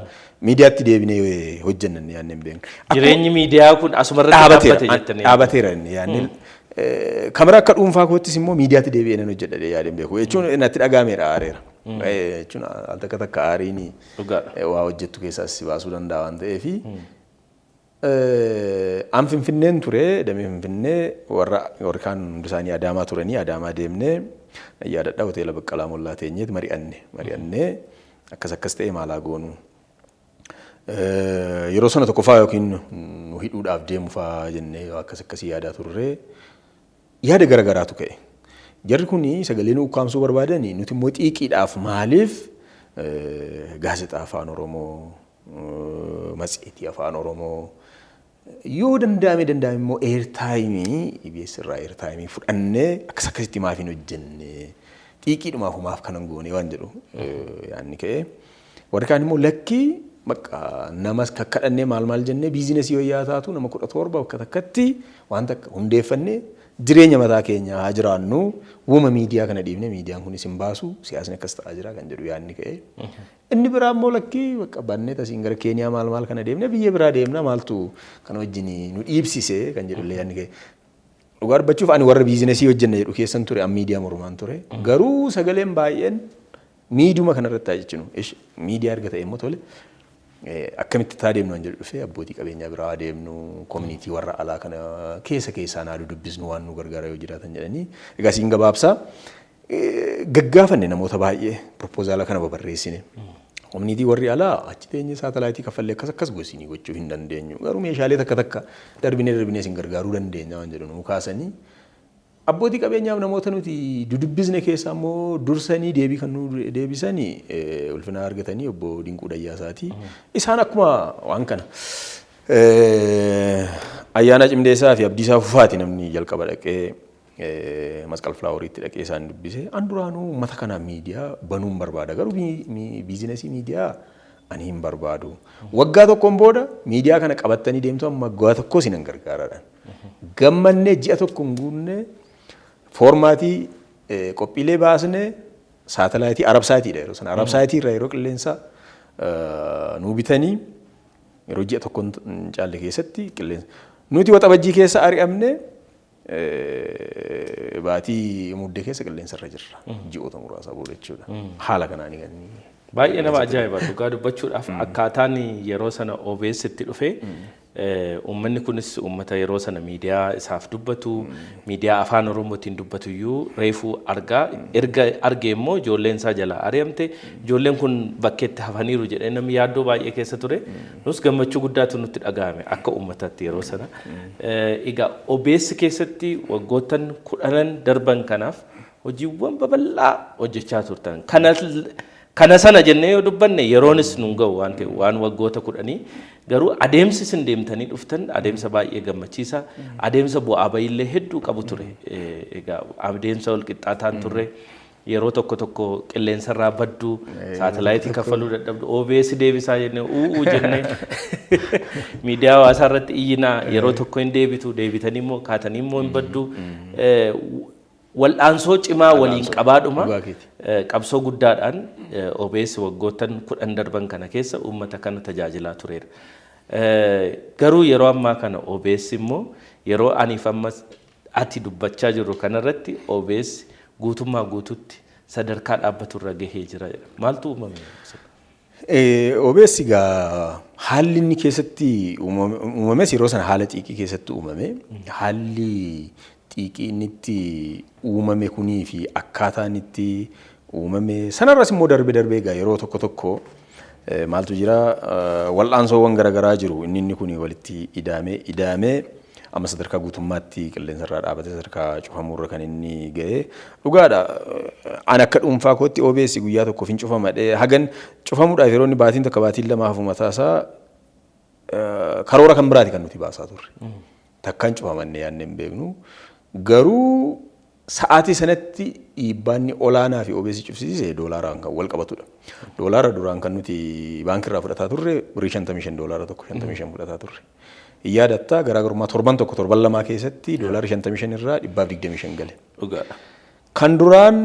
miidiyaatti deebinee hojjennan yaadne hin beeknu. Jireenyi miidiyaa kun asumarratti dhaabbate jettanii. Dhaabateera yaadne. Kamera akka dhuunfaa koottis immoo miidiyaatti deebi'ee nan hojjedhadhe yaadeen beeku. Jechuun natti dhagaameera aareera. Jechuun al takka aariin waa hojjettu keessaas si baasuu danda'a waan ta'eef. An Finfinneen ture damee Finfinnee warra kaan hundi isaanii Adaamaa turanii Adaamaa deemnee yaadadha hoteela Baqqalaa Mollaa teenyeet mari'annee akkas ta'e maalaa goonu. Yeroo sana tokkoffaa yookiin nu hidhuudhaaf deemu fa'aa jennee akkasii yaadaa turre yaada garagaraatu ka'e. Jarri kun sagalee nu ukkaamsuu barbaadanii nuti immoo xiiqiidhaaf maaliif gaazexaa afaan Oromoo matseetii afaan Oromoo yoo danda'ame immoo eertaayimii EBS irraa eertaayimii fudhannee akkasitti maaf hin hojjenne xiiqiidhumaaf maaf kanan goone waan jedhu yaadni ka'e. Warri kaan immoo lakkii bakka namas kakkadhannee maal jennee biizinesii wayyaa taatu nama 17 bakka takkatti waan takka hundeeffannee jireenya mataa keenya haa jiraannu uuma miidiyaa kana dhiibne miidiyaan kunis hin baasu siyaasni akkas ta'aa jira kan jedhu yaadni ka'e. Inni biraa immoo lakkii bakka bannee tasiin gara Keeniyaa maal kana deemne biyya biraa deemna maaltu kana wajjin nu dhiibsise kan jedhu illee yaadni ka'e. Dhugaa dubbachuuf ani warra biizinesii hojjenna jedhu keessan ture an miidiyaa mormaan ture garuu sagaleen baay'een miidiyuma kanarratti haa jechinu miidiyaa erga ta'e immoo tole. Akkamitti taa deemnu jedhu dhufee abbootii qabeenyaa biraa deemnu koominiitii warra alaa kana keessaa naadu dubbisnu waan nu gargaara yoo jiraatan jedhanii egaa siin gabaabsaa gaggaafanne namoota baay'ee propoozaala kana babarreessine koominiitii warri alaa achi teenye saatalaayitii kaffallee akkas gosinii gochuu hin dandeenyu garuu meeshaalee takka darbinee sin gargaaruu dandeenya waan jedhu nu kaasanii abbootii qabeenyaaf namoota nuti dudubbisne keessaa immoo dursanii deebii kan nu deebisanii ulfina argatanii obbo Dinquu Dayyaasaati. Isaan akkuma waan kana ayyaana Cimdeessaa fi Abdiisaa Fufaati namni jalqaba dhaqee Masqal Filaaworiitti dhaqee isaan dubbise. An duraanuu uummata kanaa miidiyaa banuun barbaada garuu biizinesii miidiyaa ani hin barbaadu. Waggaa tokkoon booda miidiyaa kana qabattanii deemtu amma waggaa tokko sinan gargaaraadhaan. Gammannee ji'a tokko hin guunne foormaatii qophiilee baasne saatalaayitii Arabsaatiidha yeroo sana Arabsaayitii irraa yeroo qilleensa nuu bitanii yeroo ji'a tokko hin caalle keessatti qilleensa nuti waxabajjii keessa ari'amne baatii muddee keessa qilleensa irra jirra ji'oota muraasa booda jechuudha haala kanaan ganni. Baay'ee nama ajaa'iba dhugaa dubbachuudhaaf akkaataan yeroo sana OBS itti dhufe uummanni kunis uummata yeroo sana miidiyaa isaaf dubbatu miidiyaa afaan Oromootiin dubbatu iyyuu reefuu erga argee immoo ijoolleen isaa jalaa ari'amte ijoolleen kun bakkeetti hafaniiru jedhee namni yaaddoo baay'ee keessa ture nus gammachuu guddaatu nutti dhaga'ame akka uummataatti yeroo sana. Egaa OBS keessatti waggoottan 10 darban kanaaf hojiiwwan babal'aa hojjechaa turtan. Kana sana jennee yoo dubbanne yeroonis nu ga'u waan ta'e waan waggoota 10 garuu adeemsi isin deemtanii dhuftan adeemsa baay'ee gammachiisa adeemsa bu'aa baay'ee hedduu qabu ture egaa adeemsa wal qixxaataan turre yeroo tokko qilleensa irraa baddu saatalaayitii kaffaluu dadhabdu OBS deebisaa jennee jennee miidiyaa hawaasaa irratti iyyinaa yeroo tokko hin deebitu deebitanii immoo kaatanii immoo hin baddu wal'aansoo cimaa waliin qabaadhuma qabsoo guddaadhaan OBS waggoottan 10 darban kana keessa uummata kana tajaajilaa tureera. Garuu yeroo ammaa kana OBS immoo yeroo aniif amma ati dubbachaa jirru kanarratti OBS guutummaa guututti sadarkaa dhaabbatu irra gahee jira. Maaltu uumame? OBS gaa haalli inni keessatti uumames yeroo sana haala xiiqii keessatti uumame haalli xiiqii inni itti uumame kunii fi akkaataa inni itti uumame sanarras immoo darbee gaa yeroo tokko maaltu jira wal'aansoowwan garaagaraa jiru inni kun walitti idaamee amma sadarkaa guutummaatti qilleensa irraa dhaabate sadarkaa cufamuurra kan inni ga'e dhugaadha an akka dhuunfaa kootti OBS guyyaa tokkoof hin cufamadhe hagan cufamuudhaaf yeroo inni baatiin tokko baatiin lama hafu mataasaa karoora kan biraati kan nuti baasaa turre takkaan cufamanne yaadne hin beeknu garuu sa'aatii sanatti dhiibbaanni olaanaa fi OBS cufsiise doolaaraan kan wal qabatudha. Doolaara duraan kan nuti baankiirraa fudhataa turre $55 tokko 55 fudhataa turre. Yaadatta garaagarummaa torban tokko torban lamaa keessatti doolaara 55 irraa 125 gale. Dhugaadha. Kan duraan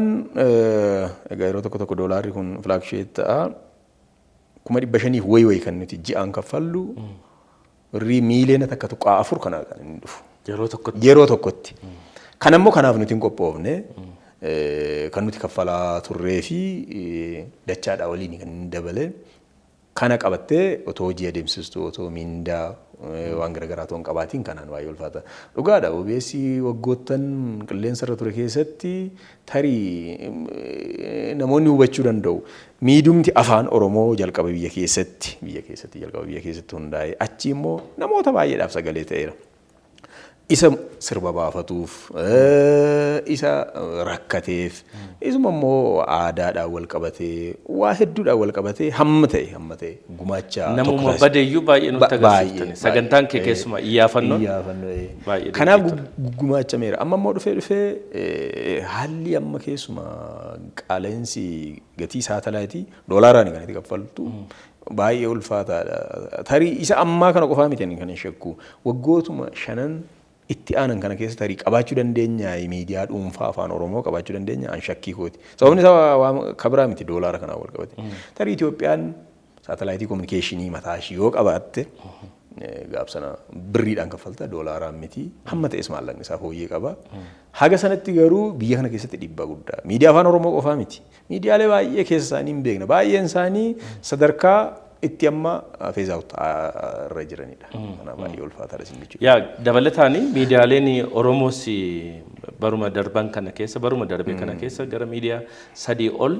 egaa yeroo tokko doolaarri kun flaksheet ta'a 500 wayi kan nuti ji'aan kaffallu miiliyoona takka tuqaa 4 kanaa kan inni dhufu. Yeroo tokkotti. Kan ammoo kanaaf nuti hin qophoofne kan nuti kaffalaa turree fi dachaadhaa waliin kan dabale kana qabattee otoo hojii adeemsistu otoo mindaa waan garaagaraa otoo hin qabaatiin kanaan waa'ee ulfaata. Dhugaadha OBS waggoottan qilleensa irra ture keessatti tarii namoonni hubachuu danda'u. Miidiyumti afaan Oromoo jalqaba biyya keessatti hundaa'e achi immoo namoota baay'eedhaaf sagalee ta'eera. Isa sirba baafatuuf isa rakkateef isuma immoo aadaadhaan wal qabatee waa hedduudhaan wal qabatee hamma ta'e gumaacha namuma badeeyyuu baay'ee nutti agarsiiftani sagantaan kee keessumaa iyyaafannoon baay'ee kanaaf gumaachameera amma immoo dhufee haalli amma keessumaa qaala'insi gatii saatalaayitii doolaaraan kan itti kaffaltu baay'ee ulfaataadha tarii isa ammaa kana qofaa miti kan hin shakku waggootuma 5 itti aanan kana keessa tarii qabaachuu dandeenya miidiyaa dhuunfaa afaan Oromoo qabaachuu dandeenya an shakkii kooti. Sababni isaa waan kabiraa miti doolaara kanaan wal qabate. Tarii Itoophiyaan saatalaayitii kominikeeshinii mataa ishii yoo qabaatte gaabsana birriidhaan kaffalta doolaaraan miti hamma ta'es maallaqni isaa fooyyee qaba. Haga sanatti garuu biyya kana keessatti dhiibbaa guddaa. Miidiyaa afaan Oromoo qofaa miti. Miidiyaalee baay'ee keessa isaanii hin beekna. Baay'een isaanii sadarkaa itti amma feezaawut irra jiranidha. Kanaaf baay'ee ulfaataadha isin jechuudha. Yaa dabalataani miidiyaaleen Oromoos baruma darban kana keessa baruma darbee kana keessa gara miidiyaa 3 ol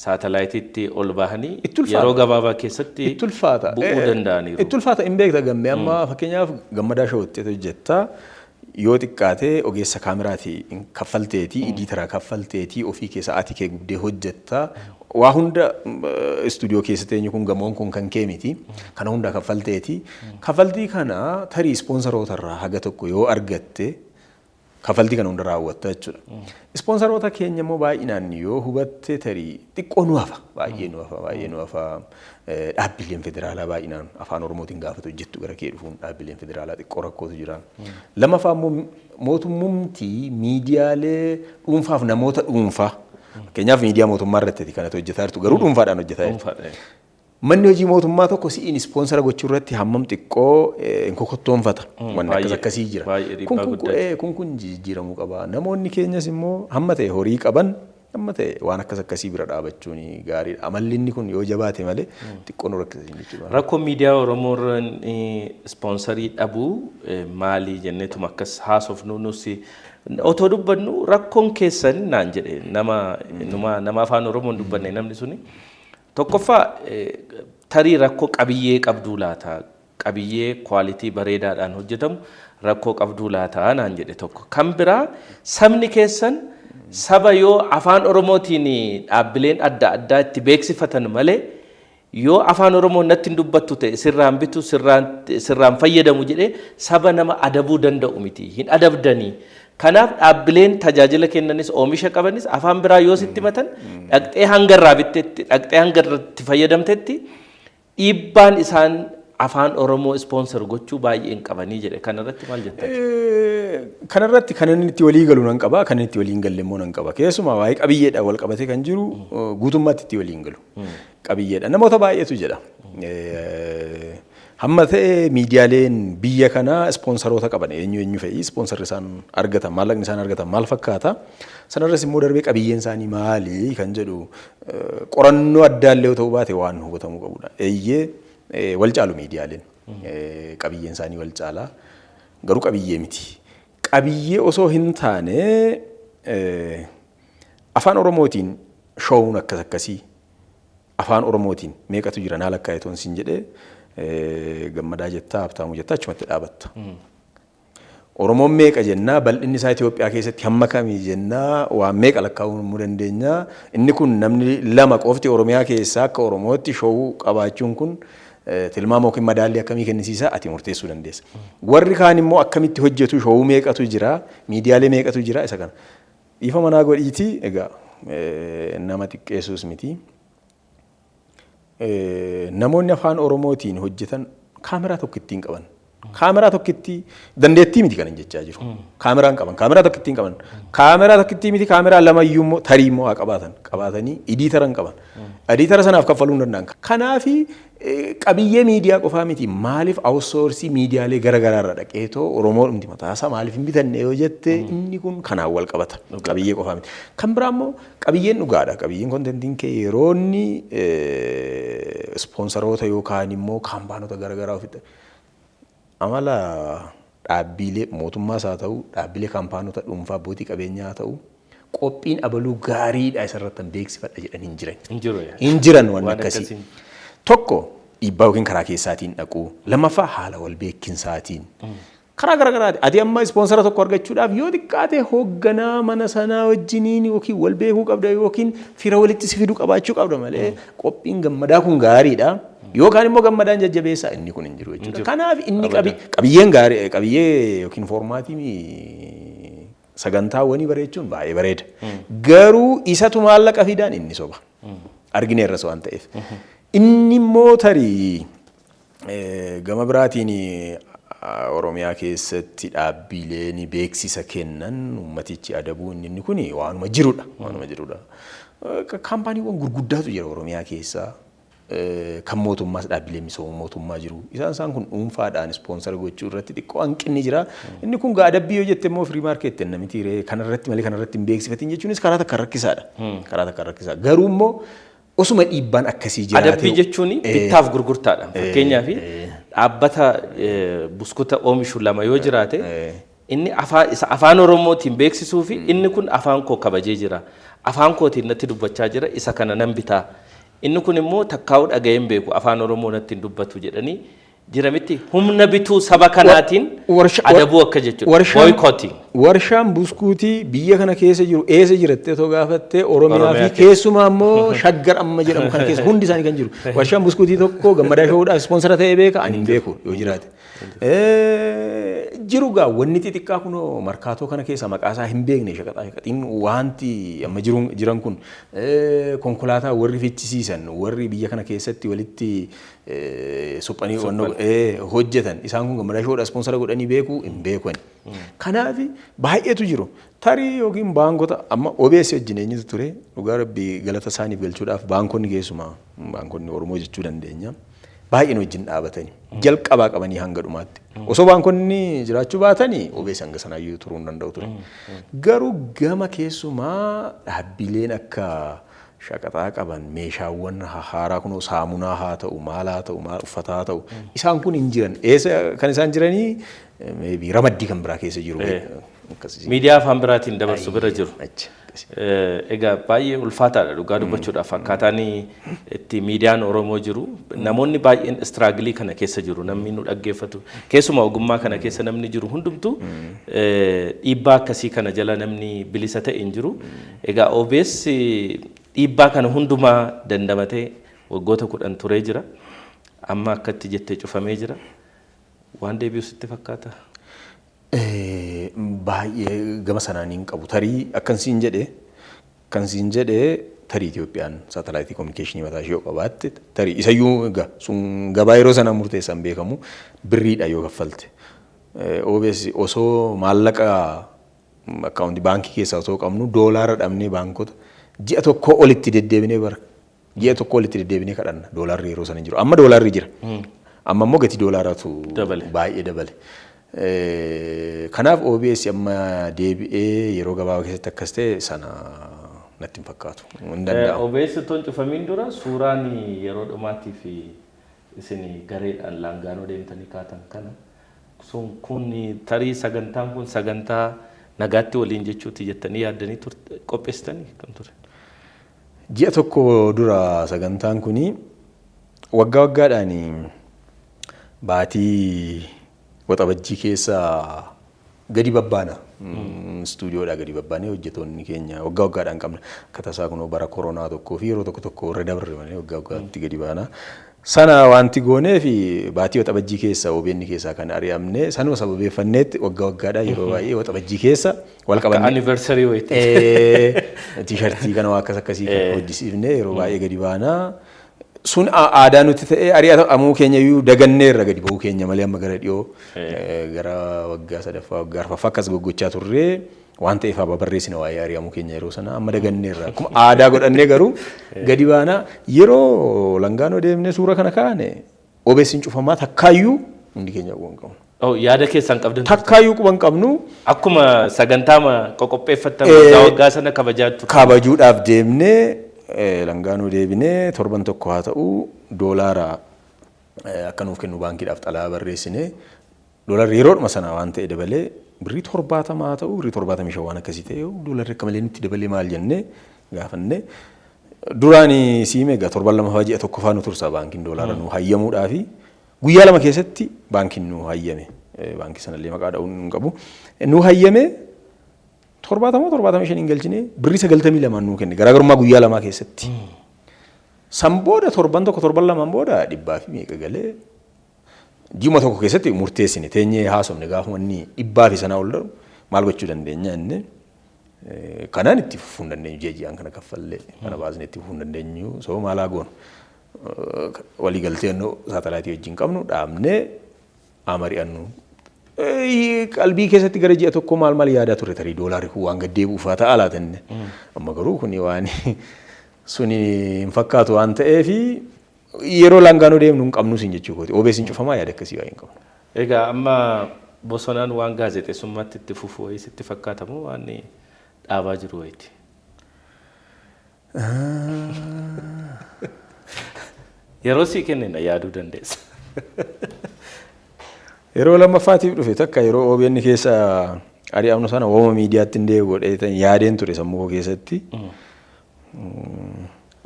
saatalaayitiitti ol bahanii yeroo gabaabaa keessatti bu'uu danda'aniiru. Itti ulfaata hin beekta gammee amma fakkeenyaaf gammadaa shawwattee hojjetta yoo xiqqaate ogeessa kaameraatii kaffalteetii idiitaraa kaffalteetii ofii keessa ati kee gubdee hojjetta waa hunda istuudiyoo keessa teenyu kun gamoon kun kan kee miti kana hunda kaffalteetii kaffaltii kana tarii ispoonsaroota irraa haga tokko yoo argatte kaffaltii kana hunda raawwatta jechuudha. Ispoonsaroota keenya immoo baay'inaan yoo hubatte tarii xiqqoo nu hafa baay'ee nu hafa dhaabbileen federaalaa baay'inaan afaan Oromootiin gaafatu hojjettu gara kee dhufuun dhaabbileen federaalaa xiqqoo rakkootu jira. Lammaffaa immoo mootummumti miidiyaalee dhuunfaaf namoota dhuunfaa fakkeenyaaf miidiyaa mootummaa irratti kanatu hojjetaa jirtu garuu dhuunfaadhaan hojjetaa jirtu. Manni hojii mootummaa tokko si'iin ispoonsara gochuu irratti hammam xiqqoo kokottoonfata. Waan akkas akkasii jira. Kun jijjiiramuu qaba. Namoonni keenyas immoo hamma ta'e horii qaban hamma ta'e waan akkas akkasii bira dhaabachuun gaariidha. Amalli inni kun yoo jabaate malee xiqqoo nu rakkisa jechuudha. Rakkoo miidiyaa Oromoo ispoonsarii dhabuu maali jenneetuma akkas haasofnu nusi otoo dubbannu rakkoon keessan naan jedhe nama afaan Oromoon dubbanne namni suni. Tokkoffaa tarii rakkoo qabiyyee qabduu laata qabiyyee kwaalitii bareedaadhaan hojjetamu rakkoo qabduu laata naan jedhe tokko kan biraa sabni keessan Saba yoo afaan Oromootiin dhaabbileen adda addaa itti beeksifatan malee yoo afaan Oromoo natti hin dubbattu ta'e sirraan bitu sirraan fayyadamu jedhee saba nama adabuu danda'u miti. Hin adabdanii. Kanaaf dhaabbileen tajaajila kennanis oomisha qabanis afaan biraa yoo sitti matan dhaqxee hangarraa bittetti dhaqxee hangarratti fayyadamtetti dhiibbaan isaan afaan Oromoo sponsor gochuu baay'ee hin qabanii jedhe. Kanarratti maal jettan? Kanarratti kan inni itti walii galu nan qaba, kan inni itti walii hin galle immoo nan qaba. Keessumaa waa'ee qabiyyeedhaan wal qabatee kan jiru guutummaatti itti walii hin galu. Qabiyyeedha. Namoota baay'eetu jedha. Hamma ta'e miidiyaaleen biyya kanaa ispoonsaroota qaban eenyu fa'i ispoonsarri isaan argatan maallaqni isaan argatan maal fakkaata sanarras immoo darbee qabiyyeen isaanii maali kan jedhu qorannoo addaallee ta'uu baate waan hubatamuu qabudha. Eeyyee wal caalu miidiyaaleen qabiyyeen isaanii wal caalaa garuu qabiyyee miti. Qabiyyee osoo hin taane afaan Oromootiin shoowuun akkas akkasii afaan Oromootiin meeqatu jira naa lakkaa'etoon sin jedhee gammadaa jettaa Habtaamuu jettaa achumatti dhaabatta. Oromoon meeqa jennaa bal'inni isaa Itoophiyaa keessatti hamma kamii jennaa waan meeqa lakkaa'uu dandeenya. Inni kun namni lama qofti Oromiyaa keessaa akka Oromootti shoowuu qabaachuun kun tilmaama yookiin madaallii akkamii kennisiisaa ati murteessuu dandeessa. Warri kaan immoo akkamitti hojjetu shoowuu meeqatu jira miidiyaalee meeqatu jira isa kana. Ifa manaa godhiitii egaa nama xiqqeessuus miti. Namoonni afaan Oromootiin hojjetan kaameraa tokko ittiin qaban. Kaameraa tokko itti dandeettii miti kan hin jechaa jiru. Kaameraan qaban. Kaameraa tokko ittiin qaban. Kaameraa tokko ittiin miti kaameraa lamayyuu immoo tarii immoo haa qabaatan. Qabaatanii idiitaran qaban. Idiitara sanaaf kaffaluu hin danda'an. Kanaafi qabiyyee miidiyaa qofaa miti maaliif awusoorsii miidiyaalee garaagaraa irra dhaqeetoo Oromoo dhumti mataasaa maaliif hin bitanne yoo jette inni kun kanaan wal qabata. Qabiyyee qofaa miti. Kan biraa immoo qabiyyeen dhugaadha. Qabiyyeen kontentiin kee yeroo inni ispoonsaroota yookaan immoo kaampaanota garaagaraa ofitti amala dhaabbilee mootummaas haa ta'u dhaabbilee kaampaanota dhuunfaa abbootii qabeenyaa haa ta'u qophiin abaluu gaariidha isarratti beeksifadha jedhan hin jiran. Hin jiran waan akkasii. Tokko dhiibbaa yookiin karaa keessaatiin dhaquu lammaffaa haala wal beekinsaatiin karaa garaagaraati. Ati amma ispoonsara tokko argachuudhaaf yoo xiqqaate hoogganaa mana sanaa wajjiniin yookiin wal beekuu qabda yookiin fira walitti si fiduu qabaachuu qabda malee qophiin gammadaa kun gaariidha. Yookaan immoo gammadaan jajjabeessaa inni kun hin jiru jechuudha. Kanaaf inni qabiyyeen gaarii qabiyyee yookiin foormaatii sagantaawwanii bareechuun baay'ee bareeda. Garuu isatu maallaqa fidaan inni soba. Argineerras waan ta'eef. Inni immoo tarii gama biraatiin Oromiyaa keessatti dhaabbileen beeksisa kennan ummatichi adabuu inni kun waanuma jirudha. Waanuma jirudha. Kaampaaniiwwan gurguddaatu jira Oromiyaa keessaa. Kan mootummaas dhaabbilee misooma mootummaa jiru. Isaan kun dhuunfaadhaan ispoonsara gochuu irratti xiqqoo hanqinni jira. Inni kun adabbii yoo jette immoo firii maarkeetti namiti kanarratti malee kanarratti hin beeksifatin jechuunis karaa takka rakkisaadha. Karaa takka rakkisaa. Garuu immoo osuma dhiibbaan akkasii jiraate. Adabbii jechuun bittaaf gurgurtaadha. Fakkeenyaaf dhaabbata buskuta oomishu lama yoo jiraate inni afaan Oromootiin beeksisuu fi inni kun afaan koo kabajee jira. Afaan kootiin natti dubbachaa jira isa kana nan bitaa. Inni kun immoo takkaa'uu dhaga'een beeku afaan Oromoo natti hin dubbatu jedhanii jiramitti humna bituu saba kanaatiin adabuu akka jechuudha. Boycotting. Warshaan buskuutii biyya kana keessa jiru eessa jirattee otoo gaafattee Oromiyaa fi keessumaa immoo shaggar amma jedhamu kana keessa hundi isaanii kan jiru. Warshaan buskuutii tokko gammadaa shoowuudhaaf ispoonsara ta'ee beeka ani hin beeku yoo jiraate. Jiru gaa wanni xixiqqaa kunoo markaatoo kana keessa maqaasaa hin beekne shaqaxiin wanti amma jiran kun konkolaataa warri fichisiisan warri biyya kana keessatti walitti suphanii hojjetan isaan kun gammadaa shoowuudhaaf ispoonsara godhanii beeku hin beekani. Kanaaf baay'eetu jiru. Tarii yookiin baankota amma OBS wajjin eenyutu ture dhugaa rabbii galata isaaniif galchuudhaaf baankonni keessumaa baankonni Oromoo jechuu dandeenya. Baay'een wajjin dhaabatanii jalqabaa qabanii hanga dhumaatti. Osoo baankonni jiraachuu baatanii OBS hanga sanaayyuu turuu hin danda'u ture. Garuu gama keessumaa dhaabbileen akka shaqaxaa qaban meeshaawwan haaraa kunoo saamunaa haa ta'u maal haa ta'u maal uffataa haa ta'u isaan kun hin jiran. Eessa kan isaan jiranii ramaddii kan biraa keessa jiru. Miidiyaa afaan biraatiin dabarsu bira jiru. Egaa baay'ee ulfaataadha dhugaa dubbachuudhaaf akkaataan itti miidiyaan Oromoo jiru namoonni baay'een istiraagilii kana keessa jiru namni nu dhaggeeffatu keessumaa ogummaa kana keessa namni jiru hundumtu dhiibbaa akkasii kana jala namni bilisa ta'e hin jiru. Egaa OBS dhiibbaa kana hundumaa dandamatee waggoota 10 turee jira. Amma akkatti jettee cufamee jira. Waan deebi'u sitti fakkaata? Baay'ee gama sanaan hin qabu. Tarii akkansiin jedhee tarii Itoophiyaan saatalaayitii kominikeeshinii mataa ishee qabaatte tarii isayyuu sun gabaa yeroo sana murteessan beekamu birriidha yoo kaffalte. OBS osoo maallaqa akkaawuntii baankii keessaa osoo qabnu doolaara dhabnee baankota ji'a tokko olitti deddeebinee kadhanna doolaarri yeroo sana jiru. Amma doolaarri jira. Amma immoo gatii doolaaraatu baay'ee dabale. Kanaaf OBS amma deebi'ee yeroo gabaabaa keessatti akkas ta'e sana natti hin fakkaatu. OBS toon cufamiin dura suuraan yeroo dhumaatiif isin gareedhaan laangaanoo deemtanii kaatan kana sun kun tarii sagantaan kun sagantaa nagaatti waliin jechuuti jettanii yaaddanii qopheessitanii kan ture. Ji'a tokko dura sagantaan kuni waggaa waggaadhaan baatii waxabajjii keessa gadi babbaana. Stuudiyoodhaa gadi babbaanee hojjetoonni keenya waggaa waggaadhaan qabna. Akka tasaa kunoo bara koronaa tokkoo fi yeroo tokko irra dabarre malee waggaa waggaatti gadi baana. Sana wanti goonee fi baatii waxabajjii keessa OBN keessaa kan ari'amne sanuma sababeeffanneetti waggaa waggaadhaa yeroo baay'ee waxabajjii keessa wal qabanne. Anniversary wayiti. Tiishartii kana waa akkas akkasii kan hojjisiifne yeroo baay'ee gadi baana. Sun aadaa nuti ta'ee ari'atamuu keenya iyyuu daganneerra gadi ba'uu keenya malee amma gara dhiyoo gara waggaa sadaffaa waggaa arfaffaa akkas goggochaa turree waan ta'eef haa barreessina waa'ee ari'amuu keenya yeroo sana amma daganneerra akkuma aadaa godhannee garuu gadi baana yeroo langaanoo deemnee suura kana kaane OBS cufamaa takkaayyuu hundi keenya quban qabnu. Yaada keessan qabdan takkaayyuu quban qabnu akkuma sagantaa qopheeffattan waggaa sana kabajuudhaaf deemnee langaanoo deebinee torban tokko haa ta'u doolaara akka nuuf kennu baankiidhaaf xalaa barreessine doolaarri yeroodhuma sana waan ta'e dabalee birrii 70 haa ta'u birrii 75 waan akkasii ta'e doolaarri akka malee nutti dabalee maal jennee gaafanne duraan siime egaa torban lama ji'a tokko faa nu tursa baankiin doolaara nu hayyamuudhaa fi guyyaa lama keessatti baankiin nu hayyame baankii sanallee maqaa dha'uun hin qabu nu hayyame 75 galchine birrii 92 nuu kenne garaagarummaa guyyaa lamaa keessatti. San booda torban tokko torban lamaan booda dhibbaa fi meeqa galee ji'uma tokko keessatti murteessine teenyee haasofne gaafuma inni dhibbaa fi sanaa ol daru maal gochuu dandeenya inni kanaan itti fufuu hin dandeenyu ji'aan kana kaffallee kana baasnee itti fufuu hin dandeenyu soo maalaa goonu walii galtee saatalaayitii wajjin qabnu dhaabnee amari'annu. Qalbii keessatti gara ji'a tokko maal yaadaa turre tarii doolaarri kun waan gaddeebi'uuf haa ta'a laatenne. Amma garuu kuni waan suni hin fakkaatu waan ta'eef yeroo langaanoo deemnu hin qabnu sin jechuu kooti. OBS cufamaa yaada akkasii waa hin qabnu. Egaa amma bosonaan waan gaazexeessummaatti itti fufu wayii sitti fakkaatamu waan dhaabaa jiru wayiiti. Yeroo sii kennina yaaduu dandeessa. Yeroo lammaffaatiif dhufe takka yeroo OBN keessa ari'amnu sana wooma miidiyaatti hin deebi'u yaadeen ture sammuu keessatti.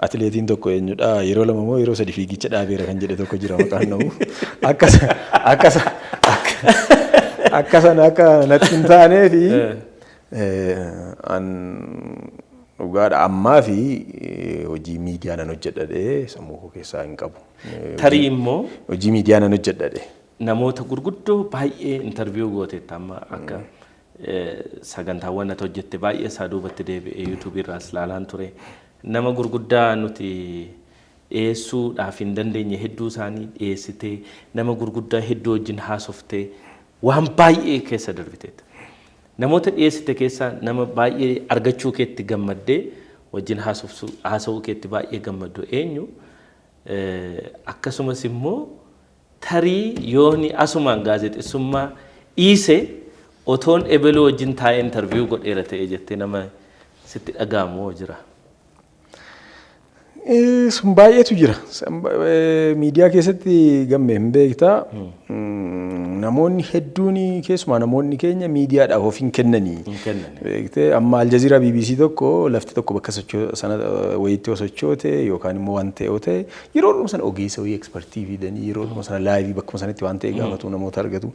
Atileetiin tokko eenyudha yeroo lama moo yeroo sadi fiigicha dhaabeera kan jedhe tokko jira maqaan namu. Akkasana akka natti hin taanee fi dhugaadha ammaa fi hojii miidiyaa nan hojjedhadhe sammuu keessaa hin qabu. Tarii immoo hojii miidiyaa nan hojjedhadhe. Namoota gurguddoo baay'ee interview gooteetta amma akka sagantaawwan ati hojjette baay'ee isaa duubatti deebi'ee YouTube irraas ilaalaan ture. Nama gurguddaa nuti dhiyeessuudhaaf hin dandeenye hedduu isaanii dhiyeessitee nama gurguddaa hedduu wajjin haasoftee waan baay'ee keessa darbiteetta. Namoota dhiyeessite keessaa nama baay'ee argachuu keetti gammaddee wajjin haasawuu keetti baay'ee gammaddu eenyu akkasumas immoo tarii yooni asumaan gaazexeessummaa dhiise otoon ebeloo wajjin taa'ee interview godheera ta'e jettee nama sitti dhaga'amu jira. Sun baay'eetu jira. Miidiyaa keessatti gammee hin beektaa. namoonni hedduun keessumaa namoonni keenya miidiyaadhaaf of hin kennanii. Beektee amma Aljazeera BBC tokko lafti tokko bakka sana wayiitti sochoote yookaan immoo waan ta'e yoo ta'e yeroo sana ogeessa wayii ekspertii fidanii yeroo sana laayivii bakkuma sanatti waan ta'e gaafatu namoota argatu.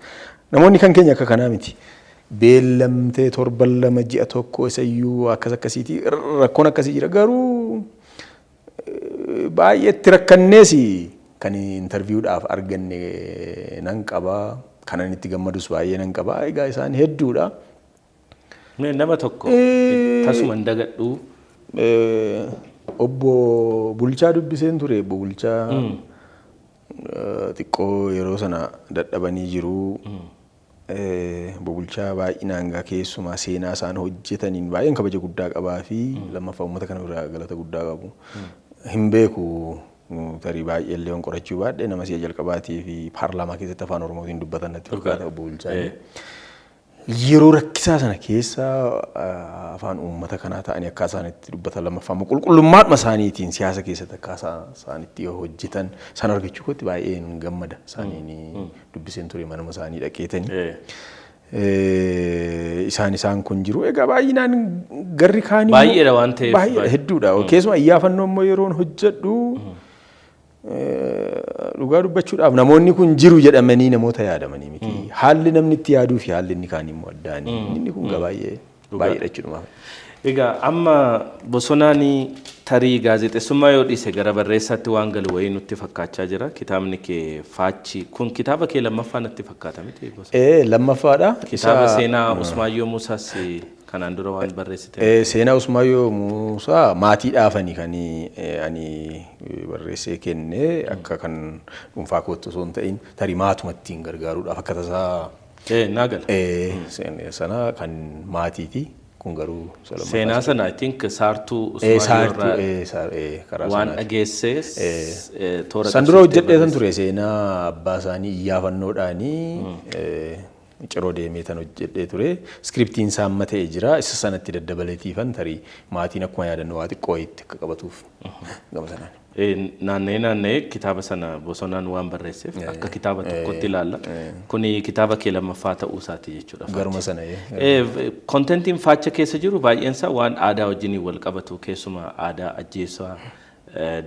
Namoonni kan keenya akka kanaa miti. Beellamtee torban lama ji'a tokko isayyuu akkasiiti rakkoon akkasii jira garuu baay'eetti rakkanneesi. Kan interviewudhaaf arganne nan qaba kanan itti gammadus baay'ee nan qaba egaa isaan hedduudha. Nama tokko tasuma hin dagadhu. Obbo Bulchaa dubbiseen ture obbo Bulchaa xiqqoo yeroo sana dadhabanii jiru. Obbo Bulchaa baay'inaan gaa keessumaa seenaa isaan hojjetaniin baay'een kabaja guddaa qabaa fi lammaffaa uummata kana biraa galata guddaa qabu. Hin beeku. Tarii baay'ee illee qorachuu baadhee nama si'a jalqabaatii fi paarlaamaa keessatti afaan Oromootiin dubbatan natti fakkaata obbo Bulchaan. Yeroo rakkisaa sana keessa afaan uummata kanaa ta'anii akka isaan itti dubbatan lammaffaa qulqullummaadhuma isaaniitiin siyaasa keessatti akka isaan itti hojjetan sana argachuu kootti baay'ee gammada isaaniin dubbiseen ture manuma isaanii dhaqeetanii. Isaan kun jiru egaa baay'inaan garri kaanii baay'eedha waan ta'eef baay'ee hedduudha. Keessumaa iyyaafannoo immoo yeroon hojjedhu dhugaa dubbachuudhaaf namoonni kun jiru jedhamanii namoota yaadamanii miti. Haalli namni itti yaaduu fi haalli inni kaan immoo addaanii. Inni kun baay'ee jechuudha. Egaa amma Bosonaan tarii gaazexeessummaa yoo dhiise gara barreessaatti waan galu wayii nutti fakkaachaa jira. Kitaabni kee Faachi kun kitaaba kee lammaffaa natti fakkaata miti? Lamaffaadha. Kitaaba seenaa Usmaayyoo Muusaas kanaan dura waan barreessite. Seenaa Usmaayyoo Muusaa maatii dhaafanii kan ani barreessee kenne akka kan dhuunfaa kootti osoo hin ta'in tarii maatumatti gargaaruudhaaf akka tasaa. Naagala. Sana kan maatiiti. Seenaa sana I think saartuu Usmaayyoo waan dhageessees toora san dura hojjedheetan ture seenaa abbaa isaanii iyyaafannoodhaanii ciroo deemee tan hojjedhee ture skriptiin isaa amma ta'e jira isa sanatti daddabaleetiifan tarii maatiin akkuma yaadannoo waa xiqqoo itti akka qabatuuf gama sanaan. Naannee kitaaba sana Bosonaan waan barreesseef akka kitaaba tokkotti ilaalla. Kuni kitaaba kee lammaffaa ta'uu isaati jechuudha. Garuma sana. Kontentiin Faacha keessa jiru baay'eensaa waan aadaa wajjin wal qabatu keessumaa aadaa ajjeesaa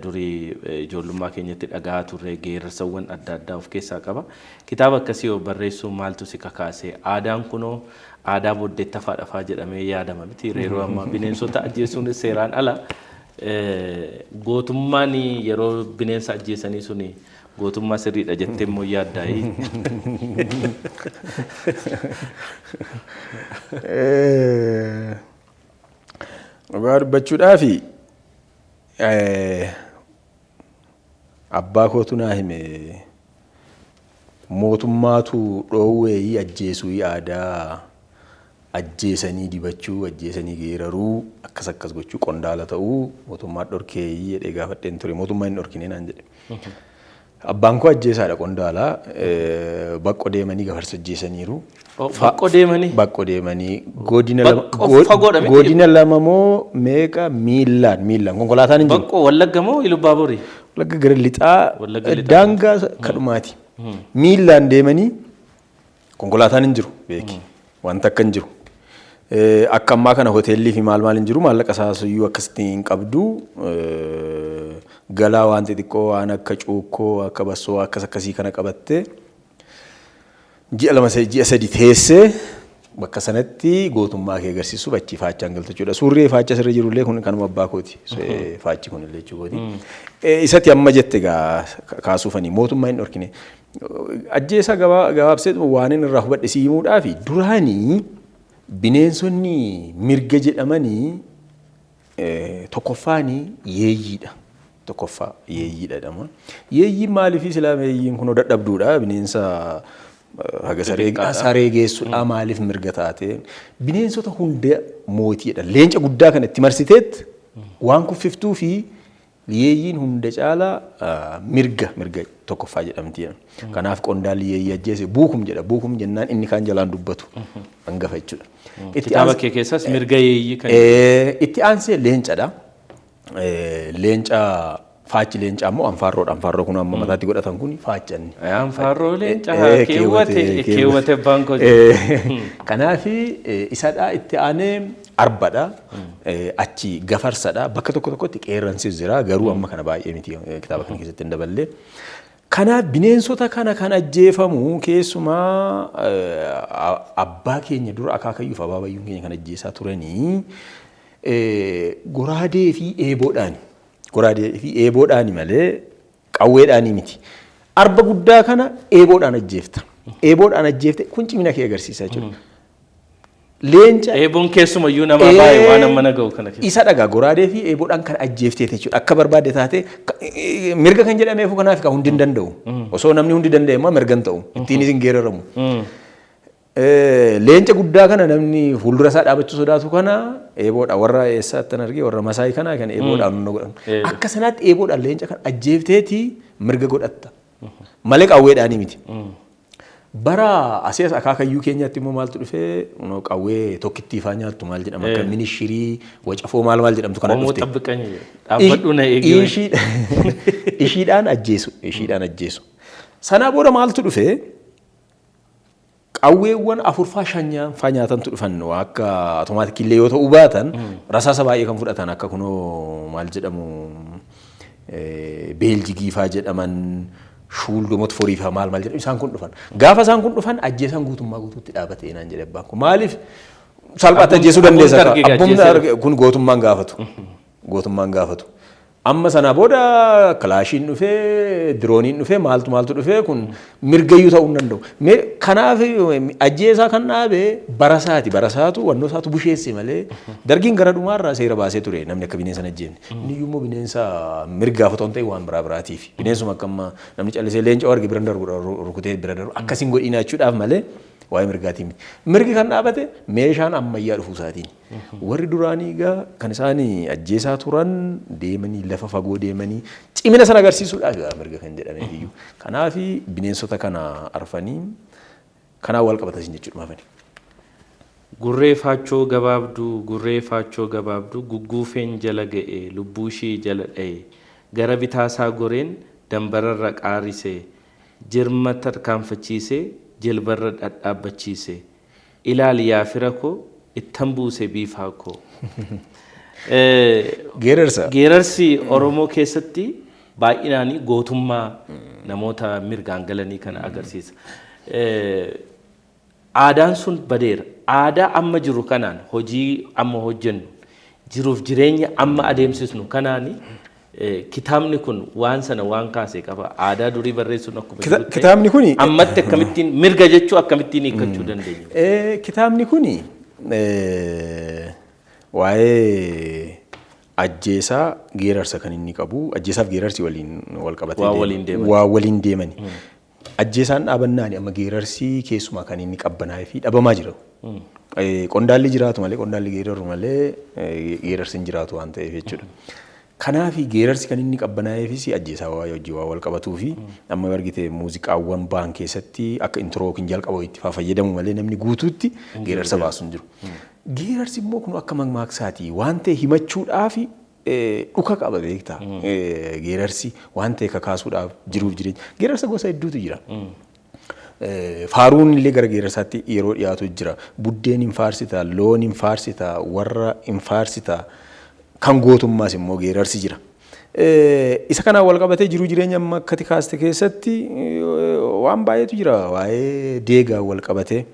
durii ijoollummaa keenyatti dhagahaa turre geerarsawwan adda addaa of keessaa qaba. Kitaaba akkasii yoo barreessuu maaltu si kakaase? Aadaan kunoo aadaa booddeetti afaa jedhamee yaadama miti. Yeroo ammaa bineensota ajjeesuun seeraan ala. Gootummaan yeroo bineensa ajjeesanii suni gootummaa sirriidha jettee immoo yaaddaa'ii. Dhugaa dubbachuudhaaf abbaa kootu naa hime mootummaatu dhoowwee ajjeesuu aadaa ajjeesanii dibachuu ajjeesanii geeraruu akkas gochuu qondaala ta'uu mootummaa dhorkee jedhee gaafadheen ture mootummaa hin dhorkine naan jedhe. Abbaan koo ajjeesaadha qondaala baqqoo deemanii gafarsa ajjeesaniiru. Baqqoo deemanii godina lama moo meeqa miillaan konkolaataan hin jiru. Baqqoo Wallagga moo Ilubaaborii? Wallagga gara lixaa daangaa kadhumaati. Miillaan deemanii konkolaataan hin jiru beeki wanta akka hin jiru. Akka ammaa kana hoteellii fi maal hin jiru maallaqa isaasuyyuu akkasitti hin qabdu galaa waan xixiqqoo waan akka cuukkoo akka bassoo akkasii kana qabattee ji'a lama ji'a sadi teessee bakka sanatti gootummaa kee agarsiisu bachi faachaan galtachuudha. Suurri faacha sirra jirullee kun kanuma abbaa kooti. Faachi kun illee jechuudha. Isatti amma jette kaasuufanii mootummaa hin dhorkine. Ajjeesaa gabaabsee waan inni irraa hubadhe si himuudhaaf duraanii bineensonni mirga jedhamanii tokkoffaanii yeeyyiidha. Tokkoffaa yeeyyiidha jedhama. Yeeyyiin maaliif islaama yeeyyiin kun dadhabduudha bineensa haga saree geessuudha maaliif mirga taate bineensota hunda mootiidha. Leenca guddaa kan itti marsiteet waan kuffiftuu fi yeeyyiin hunda caalaa mirga tokkoffaa jedhamti. Kanaaf qondaalli yeeyyii ajjeese buukum jedha. Buukum jennaan inni kaan jalaan dubbatu hangafa jechuudha. Kitaaba kee keessas mirga yeeyyii kan itti aansee leencadha. Leenca Faachi leencaa immoo anfaarroodha. Anfaarroo kun amma mataatti godhatan kun faachanni. Anfaarroo leencaa keewwate baankoo. Kanaaf isadhaa itti aanee arbadha. Achi gafarsadha. Bakka tokko tokkotti qeerransis jira. Garuu amma kana baay'ee miti kitaaba kana keessatti hin daballee. Kanaaf bineensota kana kan ajjeefamu keessumaa abbaa keenya dura akaakayyuuf abaabayyuun keenya kan ajjeesaa turanii goraadee fi eeboodhaani. Goraadee fi eeboodhaani malee qawweedhaani miti. Arba guddaa kana eeboodhaan ajjeefta. Eeboodhaan ajjeefte kun cimina kee agarsiisa jechuudha. Leenca eeboon keessumayyuu nama baay'ee waan amma naga'u kana keessa. Isa dhagaa goraadee fi eeboodhaan kan ajjeefteeti jechuudha. Akka barbaadde taate mirga kan jedhameef kanaaf hundi hin danda'u. Osoo namni hundi danda'e immoo mirga hin ta'u. Ittiinis hin geeraramu. Leenca guddaa kana namni fuuldura isaa dhaabachuu sodaatu kana eeboodha. Warra eessaatti argee warra masaayii kana kan eeboodhaan hunna godhan. Akka sanaatti eeboodhaan leenca kan ajjeefteeti mirga godhatta. Malee qawweedhaanii miti. Bara asias akaakayyuu keenyatti immoo maaltu dhufee qawwee tokkittii faa nyaattu maal jedhama akka minishirii wacafoo maal jedhamtu kana dhufte. Oomoo xabbiqanii dhaabbadhu na eegee. Ishiidhaan ajjeesu. Ishiidhaan ajjeesu. Sanaa booda maaltu dhufee qawweewwan afurfaa shanyaan faa nyaatantu dhufan akka automaatikillee yoo ta'uu baatan rasaasa baay'ee kan fudhatan akka kunoo maal jedhamu beeljigii faa jedhaman. Shuuldomot foriifaa maal jedhamu isaan kun dhufan. Gaafa isaan kun dhufan ajjeesan guutummaa guutuutti dhaabatee naan jedhe abbaan kun. Maaliif salphaatti ajjeesuu dandeessa? Abbumni kun gootummaan gaafatu. Gootummaan gaafatu. Amma sana booda kilaashiin dhufee dirooniin dhufee maaltu dhufee kun mirgayyuu ta'uu hin danda'u. Kanaaf ajjeesaa kan dhaabee barasaati. Barasaatu wannoo isaatu busheesse malee dargiin gara dhumaarraa seera baasee ture namni akka bineensa hin ajjeefne. Inni immoo bineensa mirgaafatu ta'e waan biraatiif. Bineensuma akka amma namni callisee leenca arge bira darbu rukutee bira darbu akkasiin godhiina jechuudhaaf malee waa'ee mirgaatii miti. Mirgi kan dhaabate meeshaan ammayyaa dhufuu isaatiin. Warri duraanii egaa kan isaan ajjeesaa turan deemanii lafa fagoo deemanii cimina sana agarsiisuudhaaf mirga kan jedhame iyyuu. Kanaaf bineensota kana arfanii kanaan wal qabatan jechuudha maafani. Gurree faachoo gabaabduu gugguufeen jala ga'e lubbuu ishee jala dha'e gara bitaasaa goreen dambararra qaarisee jirma tarkaanfachiisee jilbarra dhadhaabbachiise ilaali yaa fira koo ittan buuse biifaa koo. Geerarsi Oromoo keessatti baay'inaan gootummaa namoota mirgaan galanii kana agarsiisa. Aadaan sun badeera. Aadaa amma jiru kanaan hojii amma hojjennu jiruuf jireenya amma adeemsisnu kanaani kitaabni kun waan sana waan kaasee qaba. Aadaa durii barreessuun akkuma jiru ta'e. Kitaabni kuni ammatti akkamittiin mirga jechuu akkamittiin hiikkachuu dandeenya? Kitaabni kuni waa'ee ajjeesaa geerarsa kan inni qabu. Ajjeesaaf geerarsi waliin wal qabatee waa waliin deemani. Ajjeesaan dhaabannaani amma geerarsi keessumaa kan inni qabbanaa'ee fi dhabamaa jira. Qondaalli jiraatu malee qondaalli geeraru malee geerarsi hin jiraatu waan ta'eef jechuudha. Kanaaf geerarsi kan inni qabbanaa'eefis ajjeesaa waa hojii waa wal qabatuu fi amma argite muuziqaawwan ba'an keessatti akka introo yookiin jalqaba itti fayyadamu malee namni guutuutti geerarsa baasu hin jiru. Geerarsi immoo kun akka mammaaksaati waan ta'e himachuudhaaf dhuka qaba beektaa. Geerarsi waan ta'e kakaasuudhaaf jiruuf jireenya. Geerarsa gosa hedduutu jira. Faaruun illee gara geerarsaatti yeroo dhiyaatu jira. Buddeen hin faarsita, loon hin faarsita, warra hin faarsita. Kan gootummaas immoo geerarsi jira. Isa kanaan wal qabatee jiruu jireenya amma akkati kaaste keessatti waan baay'eetu jira waa'ee deegaa wal qabatee.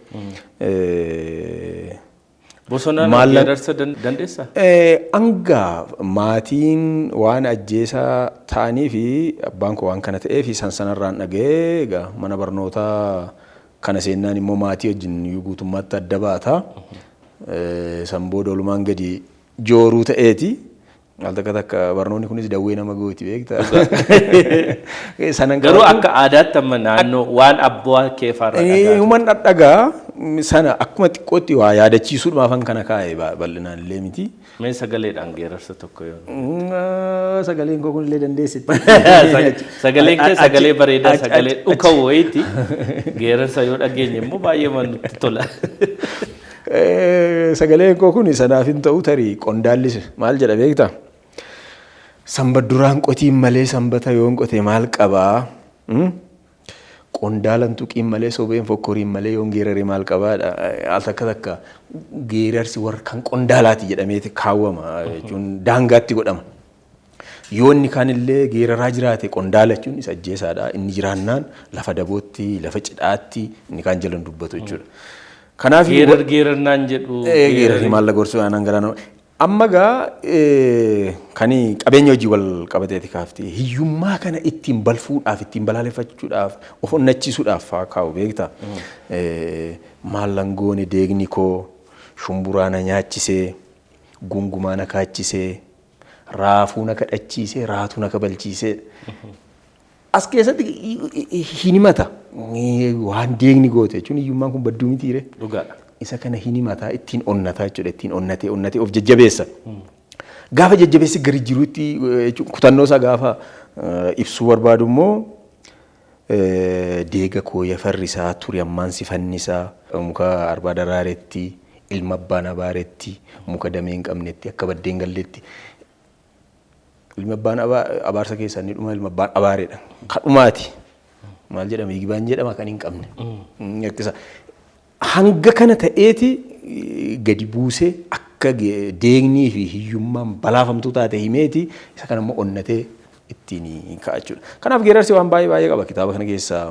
Bosonaan geerarsa dandeessaa? Hanga maatiin waan ajjeesaa ta'anii fi abbaan koo waan kana ta'ee fi sanarraan dhaga'ee egaa mana barnootaa kana seennaan immoo maatii wajjin guutummaatti adda baata. San booda olumaan gadi jooruu ta'eeti. Al takka barnoonni kunis dawwee nama gooti beektaa. Garuu akka aadaatti amma naannoo waan abbaa kee faarra dhagaa. Uuman dhadhagaa sana akkuma xiqqootti waa yaadachiisuudhaaf kana kaa'e bal'inaan illee miti. Mee sagaleedhaan geerarsa tokko yoo. Sagaleen koo kun illee dandeessitti. Sagaleen kee sagalee bareedaa sagalee dhuka wayiiti. Geerarsa yoo dhageenye immoo baay'ee nutti tola. Sagaleen koo kun sanaaf hin ta'u tarii qondaallis maal jedha beektaa? Sanbat duraan qotiin malee sanbata yoon qote maal qabaa? Qondaalan tuqiin malee sobeen fokkoriin malee yoon geerare maal qabaadha. Al takka takka geerarsi warra kan qondaalaati jedhameeti kaawwama jechuun daangaatti godhama. Yoo inni kaanillee geeraraa jiraate qondaala jechuun isa ajjeesaadha. Inni jiraannaan lafa dabootti, lafa cidhaatti inni kaan jalan dubbatu jechuudha. Kanaaf geerarnaan jedhu geerarri maal gorsuu aanan galaana. Amma gaa kani qabeenya hojii wal qabateeti kaafti. Hiyyummaa kana ittiin balfuudhaaf, ittiin balaaleffachuudhaaf, of onnachiisuudhaaf faa kaa'u beektaa. Maallan goone deegni koo shumburaa na nyaachisee, gungumaa na kaachisee, raafuu na kadhachiisee, raatuu na kabalchiisee. As keessatti hin himata waan deegni goote jechuun hiyyummaan kun badduu mitiire. Dhugaadha. Isa kana hin himataa ittiin onnataa jechuudha. Ittiin onnatee of jajjabeessa. Gaafa jajjabeessi gari jiruutti kutannoo isaa gaafa ibsuu barbaadu immoo deega kooya farrisaa ture ammaan si fannisaa muka arbaa daraaretti ilma abbaan abaaretti muka damee hin qabnetti akka baddeen galleetti. Ilma abbaan abaarsa keessaa inni dhuma ilma abbaan abaareedha. Kadhumaati. Maal jedhama higibaan jedhama kan hin qabne. Hanga kana ta'eeti gadi buusee akka deegnii fi hiyyummaan balaafamtuu taate himeeti isa kana immoo onnatee ittiin ka'achuudha. Kanaaf geerarsi waan baay'ee qaba. Kitaaba kana keessaa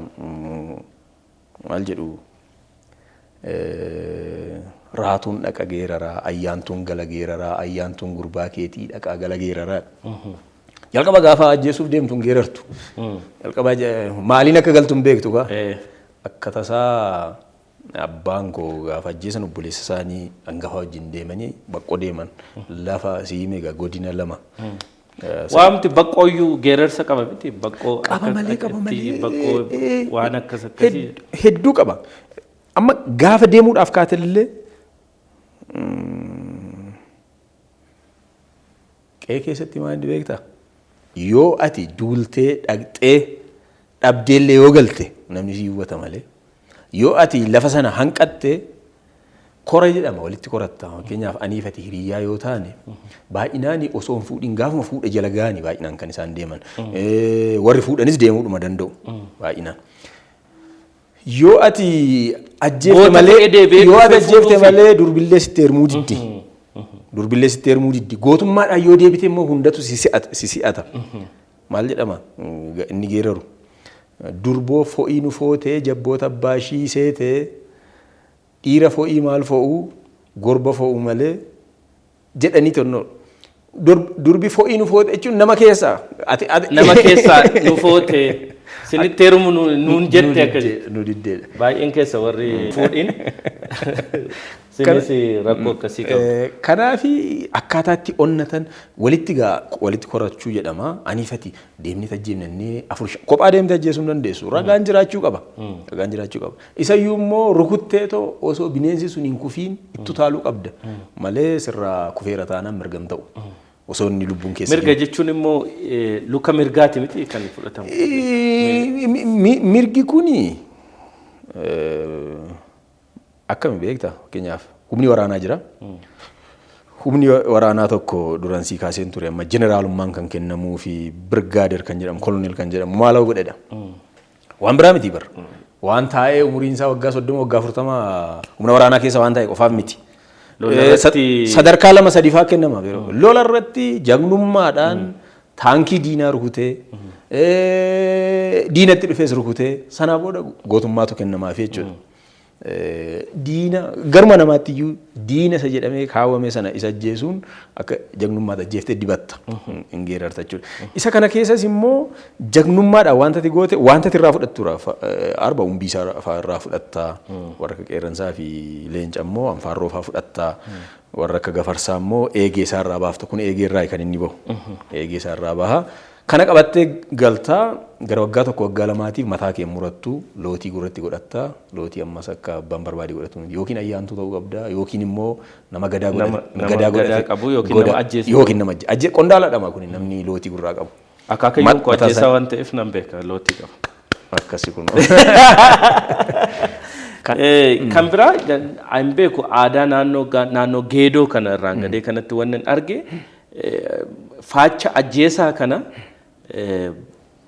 maal jedhu raatuun dhaqa geeraraa, ayyaantuun gala geeraraa, ayyaantuun gurbaa keetii dhaqaa gala geeraraa. Jalqaba gaafa ajjeesuuf deemtuun geerartu. Jalqaba maaliin akka galtuun beektu kaa? Akka tasaa abbaan koo gaafa ajjeesan obboleessa isaanii hangafa wajjin deemanii baqqoo deeman lafa siimee godina lama. Waamti baqqooyyuu geerarsa qaba miti baqqoo qaba malee baqqoo waan akkas akkasii hedduu qaba. Amma gaafa deemuudhaaf kaatellee qe'ee keessatti maal beektaa? Yoo ati duultee dhaqxee dhabdeellee yoo galte namni si hubata malee. Yoo ati lafa sana hanqatte kora jedhama walitti koratta. Fakkeenyaaf aniifati hiriyyaa yoo taane baay'inaan osoo hin fuudhin gaafuma fuudha jala gaani baay'inaan kan isaan deeman. Warri fuudhanis deemuudhuma danda'u baay'inaan. Yoo ati ajjeefte malee durbillee sitti hermuu diddi. Durbillee sitti hermuu diddi. Gootummaadhaan yoo deebite immoo hundatu si si'ata. Maal jedhama inni geeraru. Durboo fo'ii nu footee jabboota abbaa ishii seetee dhiira fo'ii maal fo'uu gorba fo'uu malee jedhanii tonnoo. Durbi fo'ii nu foote jechuun nama keessaa. Nama keessaa nu footee sinitti heerumu nuun jette akkasii. Nu diddeedha. Baay'een keessa warri fuudhin sinis rakkoo akkasii qabu. Kanaafi akkaataatti onnatan walitti korachuu jedhama. Aniifati deemnee tajjeemnee afur kophaa deemtee ajjeesuu hin dandeessu. Ragaan jiraachuu qaba. Ragaan jiraachuu qaba. Isayyuu immoo rukutteetoo osoo bineensi sun hin kufiin itti utaaluu qabda. Malee sirraa kufeera taanaan mirgam ta'u. Osoo inni lubbuun keessa. Mirga jechuun immoo luka mirgaati miti kan fudhatamu. Mirgi kuni akkami beektaa? Fakkeenyaaf humni waraanaa jira. Humni waraanaa tokko duransii kaaseen ture amma jeneraalummaan kan kennamuu fi birgaadeer kan jedhamu koloneel kan jedhamu maal godhedha. Waan biraa miti bar. Waan taa'ee umuriin isaa waggaa 30 waggaa 40 humna waraanaa keessa waan taa'e qofaaf miti. Sadarkaa 2-3 faa kennama. Lola irratti jagnummaadhaan taankii diinaa rukutee diinatti dhufees rukutee sanaa booda gootummaatu kennamaaf jechuudha. Diina garma namaatti iyyuu diina isa jedhamee kaawwame sana isa ajjeesuun akka jagnummaatti ajjeeftee dibatta hin geerarta jechuudha. Isa kana keessas immoo jagnummaadhaan wanta ati goote wanta ati irraa fudhattu arba umbiisaa irraa fudhattaa warra akka qeerransaa fi leenca immoo anfaarroo fa'aa fudhattaa warra akka gafarsaa immoo eegee isaa irraa baafta kun eegee irraa kan inni bahu eegee isaa irraa baha. Kana qabattee galtaa gara waggaa tokko waggaa lamaatiif mataa kee murattu lootii gurratti godhattaa lootii ammas akka abbaan barbaade godhatu yookiin ayyaantuu ta'uu qabda yookiin immoo nama gadaa qabu yookiin nama ajjeesu yookiin nama ajjeesu qondaaladhama kun namni lootii gurraa qabu. Akaakayyuun koo ajjeesaa waan ta'eef nan beeka lootii qaba. Akkasi kun. Kan biraa an beeku aadaa naannoo geedoo kana irraan gadee kanatti waan arge faacha ajjeesaa kana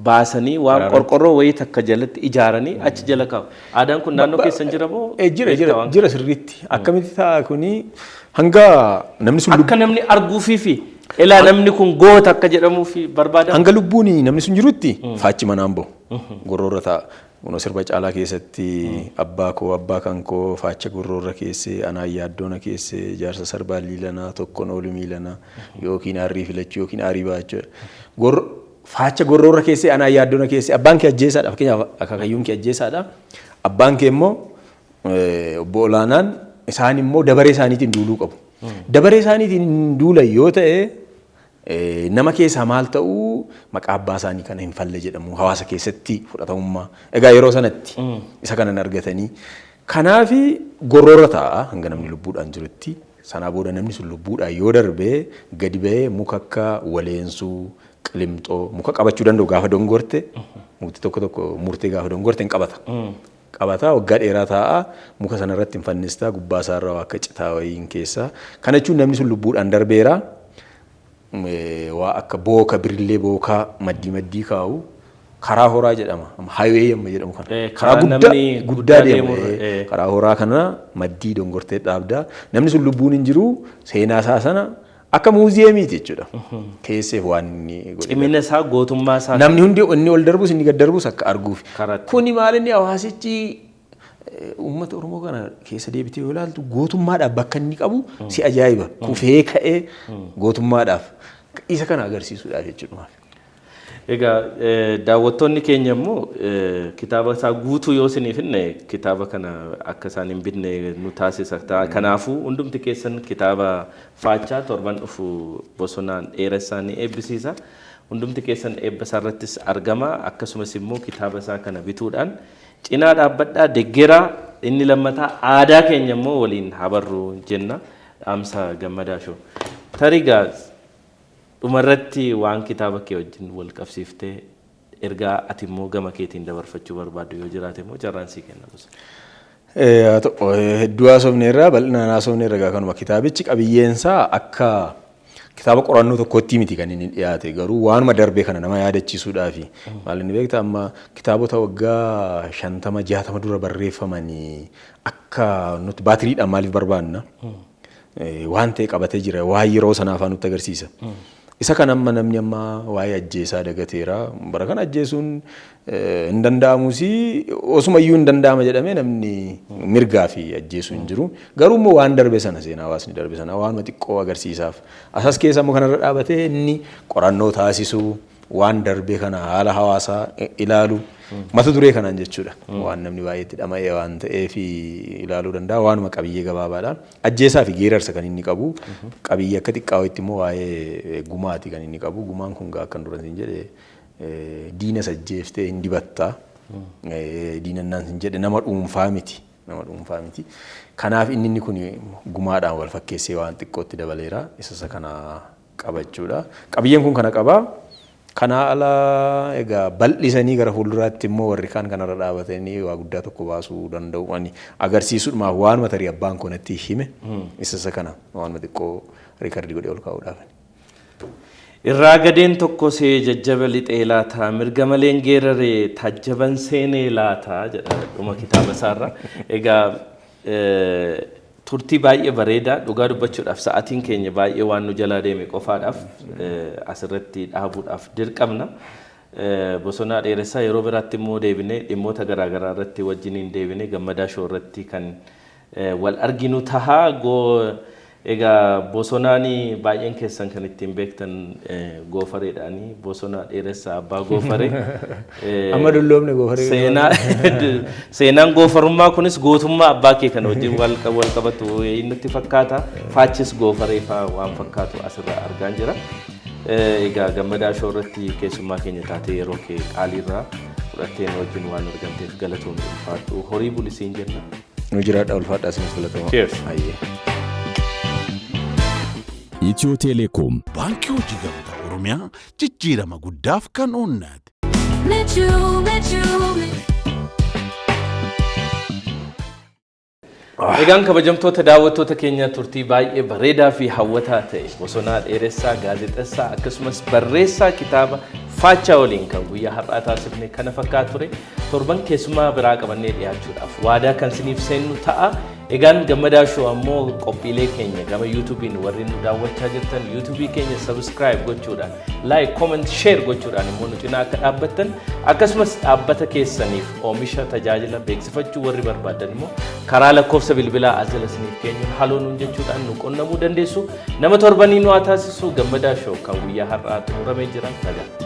baasanii waan qorqorroo wayii takka jalatti ijaaranii achi jala kaa'u. Aadaan kun naannoo keessan jira moo? Jira sirriitti. Akkamitti ta'a kuni hanga namni sun akka namni arguufi ilaa namni kun goota akka jedhamuufi barbaada. Hanga lubbuun namni sun jirutti faachi manaan bahu. Gorroorra ta'a. Kunoo sirba caalaa keessatti abbaa koo abbaa kan koo faacha gorroorra keessee anaa yaaddoona keessee jaarsa sarbaa liilanaa tokkoon oolu miilanaa yookiin aarii filachuu yookiin aarii baachuu. Faacha gorroorra keessee anaa yaaddoona keessee abbaan kee ajjeesaadha. Fakkeenyaaf akaakayyuun kee ajjeesaadha. Abbaan kee immoo obbo Olaanaan isaan immoo dabaree isaaniitiin duuluu qabu. Dabaree isaaniitiin duulan yoo ta'e nama keessaa maal ta'uu maqaa abbaa isaanii kana hin falle jedhamu hawaasa keessatti fudhatamummaa. Egaa yeroo sanatti isa kanan argatanii. Kanaaf gorroorra ta'a hanga namni lubbuudhaan jirutti. Sanaa booda namni sun lubbuudhaan yoo darbee gadi ba'ee muka akka waleensuu qilimxoo muka qabachuu danda'u gaafa dongorte mukti tokko murtee gaafa dongorte hin qabata. Qabataa waggaa dheeraa ta'a muka sanarratti hin fannistaa gubbaa isaarraa akka citaa wayiin keessaa. Kana jechuun namni sun lubbuudhaan darbeera. Waa akka booka birillee bookaa maddii kaa'u karaa horaa jedhama. Haaywee amma jedhamu kana. Karaa guddaa deemu. Karaa horaa kana maddii dongortee dhaabdaa. Namni sun lubbuun hin jiru seenaa isaa sana akka muuziyeemiiti jechuudha. Keesseef waan inni godhe. Cimina isaa gootummaa isaa. Namni hundi inni ol darbus inni gad darbus akka arguuf. Kuni maal inni hawaasichi uummata Oromoo kana keessa deebitee yoo ilaaltu gootummaadhaaf bakka inni qabu si ajaa'iba. Kufee ka'ee gootummaadhaaf isa kana agarsiisuudhaaf jechuudha. Egaa daawwattoonni keenya immoo kitaaba isaa guutuu yoo isiniif hinne kitaaba kana akka isaan hin bitne nu taasisa. Kanaafuu hundumti keessan kitaaba faachaa torban dhufu bosonaan dheeressaa ni eebbisiisa. Hundumti keessan eebba isaarrattis argama. Akkasumas immoo kitaaba isaa kana bituudhaan cinaa dhaabbadhaa deggeraa inni lammataa aadaa keenya immoo waliin habarru jenna. Dhaamsa Gammadaashoo. Tarigaa dhumarratti waan kitaaba kee wajjin wal qabsiiftee ergaa ati immoo gama keetiin dabarfachuu barbaaddu yoo jiraate immoo carraan sii kennamus. Hedduu haasofneerraa bal'inaan haasofneerraa kanuma kitaabichi qabiyyeensaa akka kitaaba qorannoo tokkotti miti kan inni dhiyaate garuu waanuma darbee kana nama yaadachiisuudhaafi maal inni beektaa amma kitaabota waggaa 50-60 dura barreeffamanii akka nuti baatiriidhaan maaliif barbaanna waan ta'e qabatee jira waan yeroo sanaafaa nutti agarsiisa. Isa kan amma namni amma waa'ee ajjeesaa dagateera bara kana ajjeesuun hin danda'amuusi osumayyuu hin danda'ama jedhamee namni mirgaa fi ajjeesuu hin jiru garuu immoo waan darbe sana seenaa hawaasni darbe sana waanuma xiqqoo agarsiisaaf asas keessa immoo kanarra dhaabatee inni qorannoo taasisuu waan darbe kana haala hawaasaa ilaalu mata duree kanaan jechuudha waan namni baay'eetti dhama'ee waan ta'eef ilaaluu danda'a waanuma qabiyyee gabaabaadha ajjeesaa fi geerarsa kan inni qabu qabiyyee akka xiqqaawatti immoo waa'ee gumaati kan inni qabu gumaan kun akkan dura hin jedhe diina sajjeeftee hin dibattaa diinannaan hin jedhe nama dhuunfaa miti kanaaf inni kun gumaadhaan wal fakkeessee waan xiqqootti dabaleera isa kana qabachuudha qabiyyeen kun kana qabaa. Kana ala egaa bal'isanii gara fuulduraatti immoo warri kaan kanarra dhaabatanii waa guddaa tokko baasuu danda'u ani agarsiisuudhaaf waanuma tarii abbaan konatti hime isa kana waanuma xiqqoo riikardii godhee ol kaa'uudhaaf. Irraa gadeen tokko see jajjaba lixee laata mirga maleen geeraree tajjaban seenee laata jedha dhuma kitaaba isaarra. Egaa turtii baay'ee bareedaa dhugaa dubbachuudhaaf sa'aatiin keenya baay'ee waan nu jalaa deeme qofaadhaaf asirratti dhaabuudhaaf dirqamna. Bosonaa dheeressaa yeroo biraatti immoo deebinee dhimmoota garaagaraa irratti wajjiniin deebinee Gammadaashoo irratti kan wal arginu tahaa egaa bosonaanii baay'een keessan kan ittiin beektan goofareedhaanii bosonaa dheeressaa abbaa goofaree. Amma dulloomne goofaree. Seenaan goofarummaa kunis gootummaa abbaa kee kan wajjin wal qabatu nutti fakkaata. Faachis goofaree fa'aa waan fakkaatu asirraa argaa jira. Egaa Gammadaashoo irratti keessummaa keenya taatee yeroo kee qaaliirraa fudhatteen wajjin waan argamteef galatoomne ulfaadhu horii bulisiin jenna. Nu jiraadha ulfaadhaa isinis filatama. Cheers. ኢትዮ ቴሌኮም ባንኪ hojii gamtaa oromiyaa jijjiirama guddaaf kan oonnate. Egaan kabajamtoota daawwattoota keenya turtii baay'ee bareedaa fi hawwataa ta'e bosonaa dheeressaa gaazexessaa akkasumas barreessaa kitaaba Faachaa waliin kan guyyaa har'aa taasifne kana fakkaatu ture torban keessumaa biraa qabannee dhiyaachuudhaaf waadaa kan siniif seennu ta'a. Egaan gammadaa shoo ammoo qophiilee keenya gama YouTube'n warri nu daawwachaa jirtan YouTube keenya subscribe gochuudhaan like comment share gochuudhaan immoo nu cinaa akka dhaabbattan akkasumas dhaabbata keessaniif oomisha tajaajila beeksifachuu warri barbaadan immoo karaa lakkoofsa bilbilaa azala siniif keenyuun haloo nuun jechuudhaan nu qunnamuu dandeessu. Nama torbanii nu haa taasisu gammadaa shoo kan guyyaa har'aa xumuramee jira nagaa.